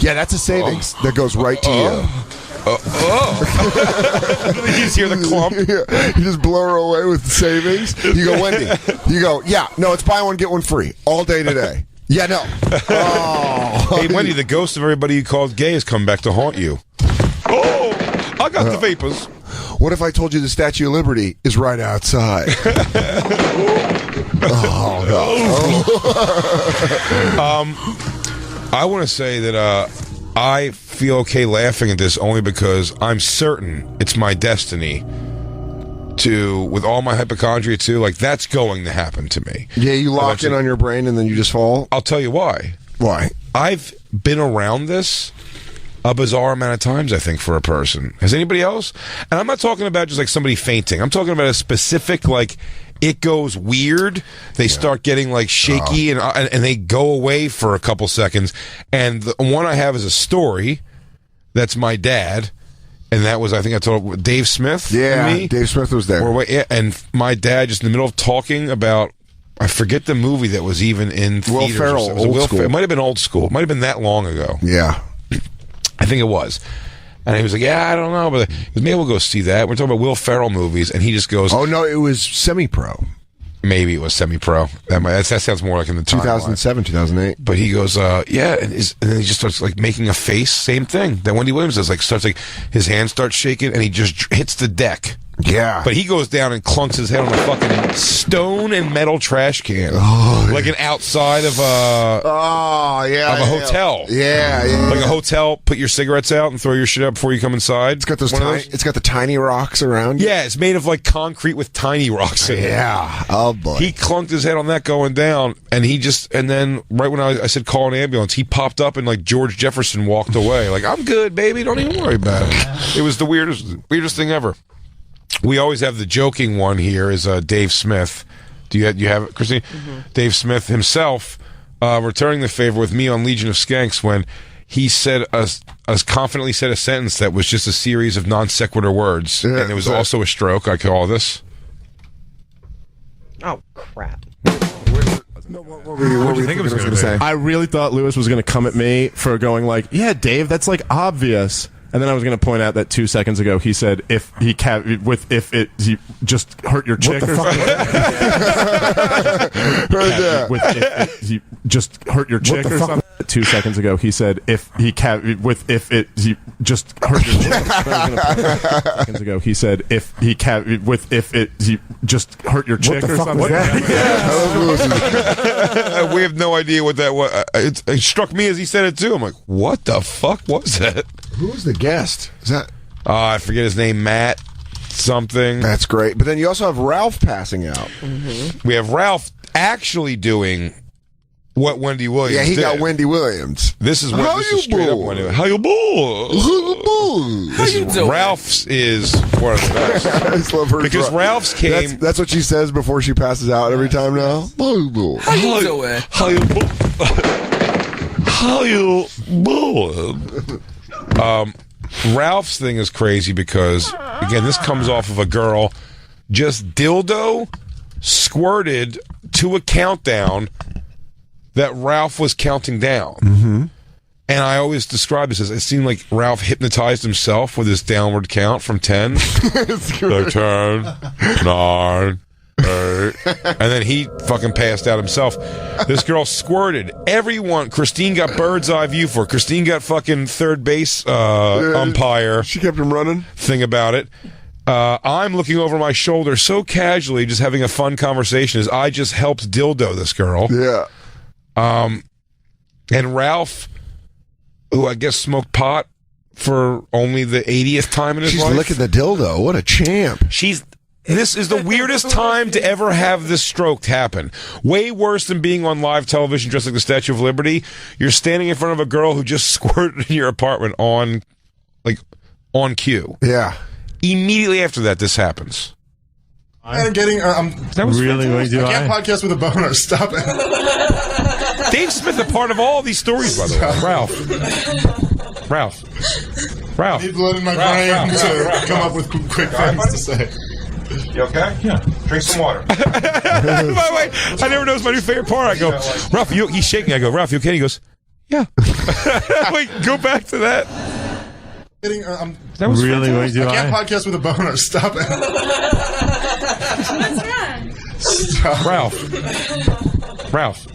Yeah, that's a savings that goes right to you. You just hear the clump. Yeah. You just blow her away with savings. You go, Wendy. You go, yeah. No, it's buy one get one free all day today. Yeah, no. Oh. Hey, Wendy, the ghost of everybody you called gay has come back to haunt you. Oh, I got the vapors. What if I told you the Statue of Liberty is right outside? I want to say that I feel okay laughing at this only because I'm certain it's my destiny to, with all my hypochondria too, that's going to happen to me. Yeah, you lock in on your brain and then you just fall? I'll tell you why. Why? I've been around this a bizarre amount of times, I think, for a person. Has anybody else? And I'm not talking about just somebody fainting. I'm talking about a specific, it goes weird. They start getting shaky and they go away for a couple seconds. And the one I have is a story. that's my dad. And that was, I think I told Dave Smith. Yeah, and me. Dave Smith was there. And my dad just in the middle of talking about, I forget the movie that was even in Will theaters. Ferrell, Old School. It might have been Old School. It might have been that long ago. Yeah. I think it was. And he was like, yeah, I don't know. But maybe we'll go see that. We're talking about Will Ferrell movies. And he just goes, oh, no, it was semi-pro. Maybe it was semi-pro. That sounds more like in the 2007, 2008. But he goes, yeah, and then he just starts like making a face. Same thing that Wendy Williams does. Like starts like his hand starts shaking, and he just hits the deck. Yeah. But he goes down and clunks his head on a fucking stone and metal trash can, like an outside of a hotel. Yeah. Like a hotel. Put your cigarettes out and throw your shit out before you come inside. It's got it's got the tiny rocks around. Yeah, it's made of like concrete with tiny rocks in it. Yeah. Oh boy. He clunked his head on that going down, and then right when I said call an ambulance, he popped up and like George Jefferson walked away. Like, I'm good, baby. Don't even worry about it. It was the weirdest thing ever. We always have the joking one here is Dave Smith. Do you have it, Christine? Mm-hmm. Dave Smith himself returning the favor with me on Legion of Skanks when he said confidently said a sentence that was just a series of non sequitur words, and it was also a stroke. I call this. Oh crap! What were you think it was going to say? I really thought Lewis was going to come at me for going like, "Yeah, Dave, that's like obvious." And then I was going to point out that 2 seconds ago he said if he just hurt your chick or something. He just hurt your chick or something. 2 seconds ago he said if he just hurt your chick. Seconds ago he said if he just hurt your chick or something. We have no idea what that was. It struck me as he said it too. I'm like, what the fuck was that? Who was the guest? Is that? I forget his name. Matt something. That's great. But then you also have Ralph passing out. Mm-hmm. We have Ralph actually doing what Wendy Williams did. Yeah, he got Wendy Williams. This is what this is straight up Wendy. How you doing? Ralph's is one of the best. I just love her because Ralph's came. That's what she says before she passes out every time now. How you doing? How you doing? Ralph's thing is crazy because, again, this comes off of a girl just dildo squirted to a countdown that Ralph was counting down. Mm-hmm. And I always describe this as it seemed like Ralph hypnotized himself with his downward count from 10. Like 10, 9, 8. And then he fucking passed out himself. This girl squirted. Everyone, Christine got bird's eye view for it. Christine got fucking third base umpire. She kept him running. Thing about it. I'm looking over my shoulder so casually, just having a fun conversation as I just helped dildo this girl. Yeah. And Ralph, who I guess smoked pot for only the 80th time in his life. She's licking the dildo. What a champ. This is the weirdest time to ever have this stroke happen. Way worse than being on live television dressed like the Statue of Liberty. You're standing in front of a girl who just squirted in your apartment on cue. Yeah. Immediately after that, this happens. I'm getting. That was really I can't podcast with a boner. Stop it. Dave Smith, a part of all these stories, by the way. Ralph. I need blood in my brain to come up with quick things to say. You okay? Yeah. Drink some water. By the way, I never know it's my new favorite part. I go, Ralph, he's shaking. I go, Ralph, you okay? He goes, yeah. Wait, go back to that. That was really I can't podcast with a boner. Stop it. Stop. Ralph.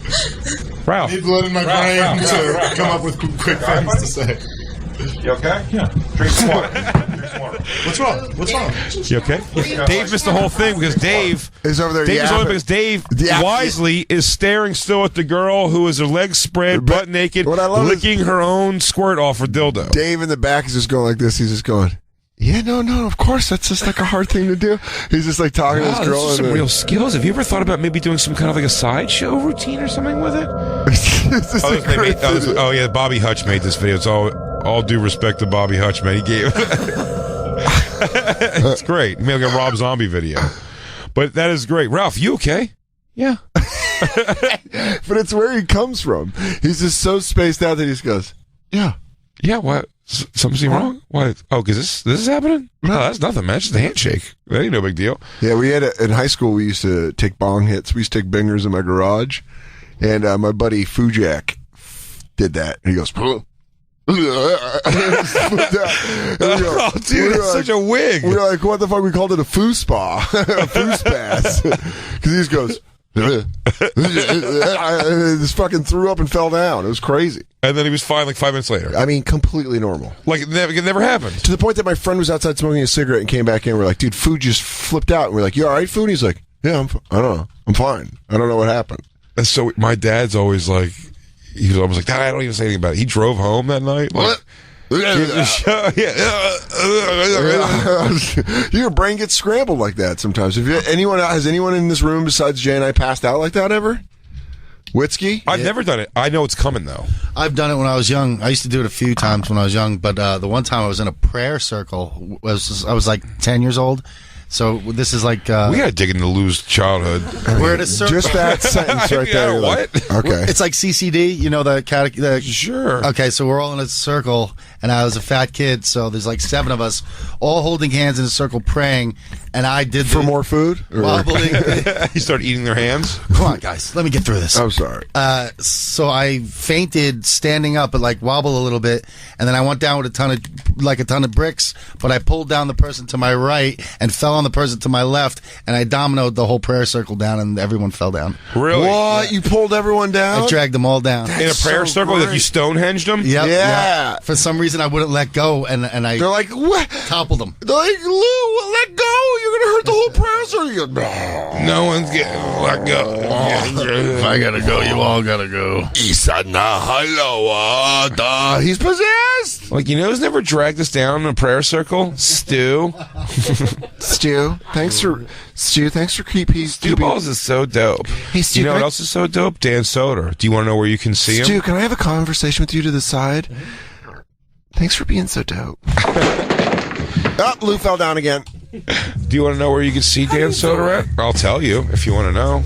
I need blood in my brain to come up with quick things to say. You okay? Yeah. Drink some water. What's wrong? You okay? Dave missed the whole thing because Dave is over there. Dave wisely is staring still at the girl who is her legs spread, butt naked, licking her own squirt off her dildo. Dave in the back is just going like this. He's just going, yeah, no, of course. That's just like a hard thing to do. He's just like talking to this girl. Those are some real skills. Have you ever thought about maybe doing some kind of like a sideshow routine or something with it? Yeah, Bobby Hutch made this video. It's all due respect to Bobby Hutch, man. He gave it's great. He made like a Rob Zombie video. But that is great. Ralph, you okay? Yeah. But it's where he comes from. He's just so spaced out that he just goes, yeah. Yeah, what? Something seem wrong? What? Oh, because this is happening? No, that's nothing, man. It's just a handshake. That ain't no big deal. Yeah, we had in high school, we used to take bong hits. We used to take bingers in my garage. And my buddy Fujak did that. And he goes, oh, dude, it's such a wig. We were like, what the fuck? We called it a foo spa. A foo spaz. Because he just goes, just fucking threw up and fell down. It was crazy. And then he was fine like 5 minutes later. I mean, completely normal. Like it never happened. To the point that my friend was outside smoking a cigarette and came back in. We're like, dude, Foo just flipped out. And we're like, you all right, Foo? And he's like, yeah, I don't know. I'm fine. I don't know what happened. And so my dad's always like, he was almost like, Dad, I don't even say anything about it. He drove home that night. Like, your brain gets scrambled like that sometimes. Has anyone in this room besides Jay and I passed out like that ever? Whiskey? I've never done it. I know it's coming though. I've done it when I was young. I used to do it a few times when I was young, but the one time I was in a prayer circle. I was like 10 years old. So this is like... we gotta dig into Lou's childhood. We're at a circle. Just that sentence right there. What? Okay. It's like CCD, you know, the Sure. Okay, so we're all in a circle, and I was a fat kid, so there's like 7 of us, all holding hands in a circle praying, and I did... For more food? Wobbling. You start eating their hands? Come on, guys, let me get through this. I'm sorry. So I fainted standing up, but like wobble a little bit, and then I went down with a ton of bricks, but I pulled down the person to my right and fell on the person to my left, and I dominoed the whole prayer circle down, and everyone fell down. Really? What? Yeah. You pulled everyone down? I dragged them all down. In a prayer circle? Like you Stonehenged them? Yep, yeah. Yep. For some reason, I wouldn't let go, and I... They're like, what? Toppled them. They're like, Lou, let go. You're going to hurt the whole prayer circle. You go, no one's getting let go. If I gotta go, you all gotta go. He's possessed. Like, you know who's never dragged us down in a prayer circle? Stu. Stu, thanks for keeping... Stu Balls is so dope. Hey, Stu, you know what else is so dope? Dan Soder. Do you want to know where you can see him? Stu, can I have a conversation with you to the side? Thanks for being so dope. Oh, Lou fell down again. Do you want to know where you can see Dan Soder at? I'll tell you if you want to know.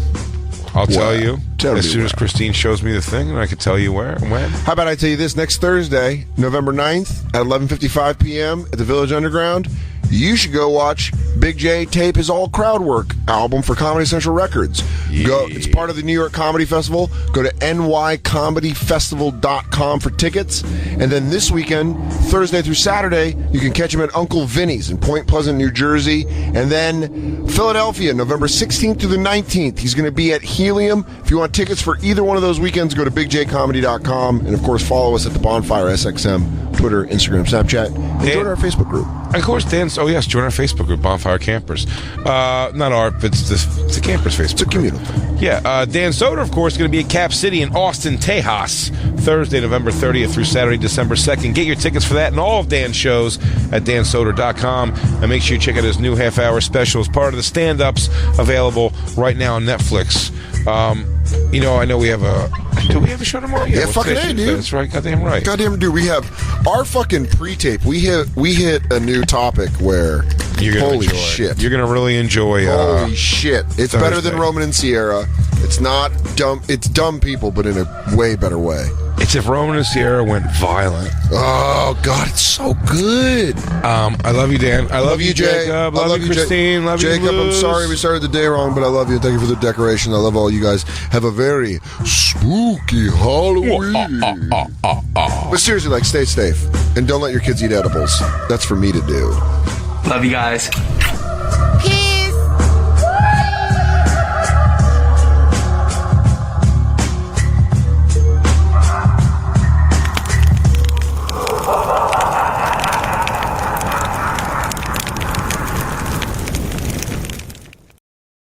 I'll tell you as soon as Christine shows me the thing, and I can tell you where and when. How about I tell you this? Next Thursday, November 9th at 11:55 p.m. at the Village Underground, you should go watch Big J tape his All Crowd Work album for Comedy Central Records. Yeah. It's part of the New York Comedy Festival. Go to nycomedyfestival.com for tickets. And then this weekend, Thursday through Saturday, you can catch him at Uncle Vinny's in Point Pleasant, New Jersey. And then Philadelphia, November 16th through the 19th. He's going to be at Helium. If you want tickets for either one of those weekends, go to bigjcomedy.com. And, of course, follow us at the Bonfire SXM, Twitter, Instagram, Snapchat. And join our Facebook group. Of course, Dan's... Oh, yes, join our Facebook group, Bonfire Campers. Not our, but it's the campers Facebook. It's a communal thing. Yeah. Dan Soder, of course, going to be at Cap City in Austin, Tejas, Thursday, November 30th through Saturday, December 2nd. Get your tickets for that and all of Dan's shows at dansoder.com. And make sure you check out his new half-hour special as part of the stand-ups available right now on Netflix. You know, I know we have a... Do we have a show tomorrow? Yeah, fucking A, dude. That's right. Goddamn right. Goddamn, dude. We have our fucking pre-tape. We hit a new topic where... You're gonna holy enjoy shit. You're going to really enjoy... holy shit. It's Thursday. better than Roman and Sierra. It's not dumb. It's dumb people, but in a way better way. It's if Roman and Sierra went violent. Oh, God, it's so good. I love you, Dan. I love you, Jay. Jacob. Love you, Christine. Love you, Jacob. I'm sorry we started the day wrong, but I love you. Thank you for the decoration. I love all you guys. Have a very spooky Halloween. But seriously, like, stay safe. And don't let your kids eat edibles. That's for me to do. Love you guys.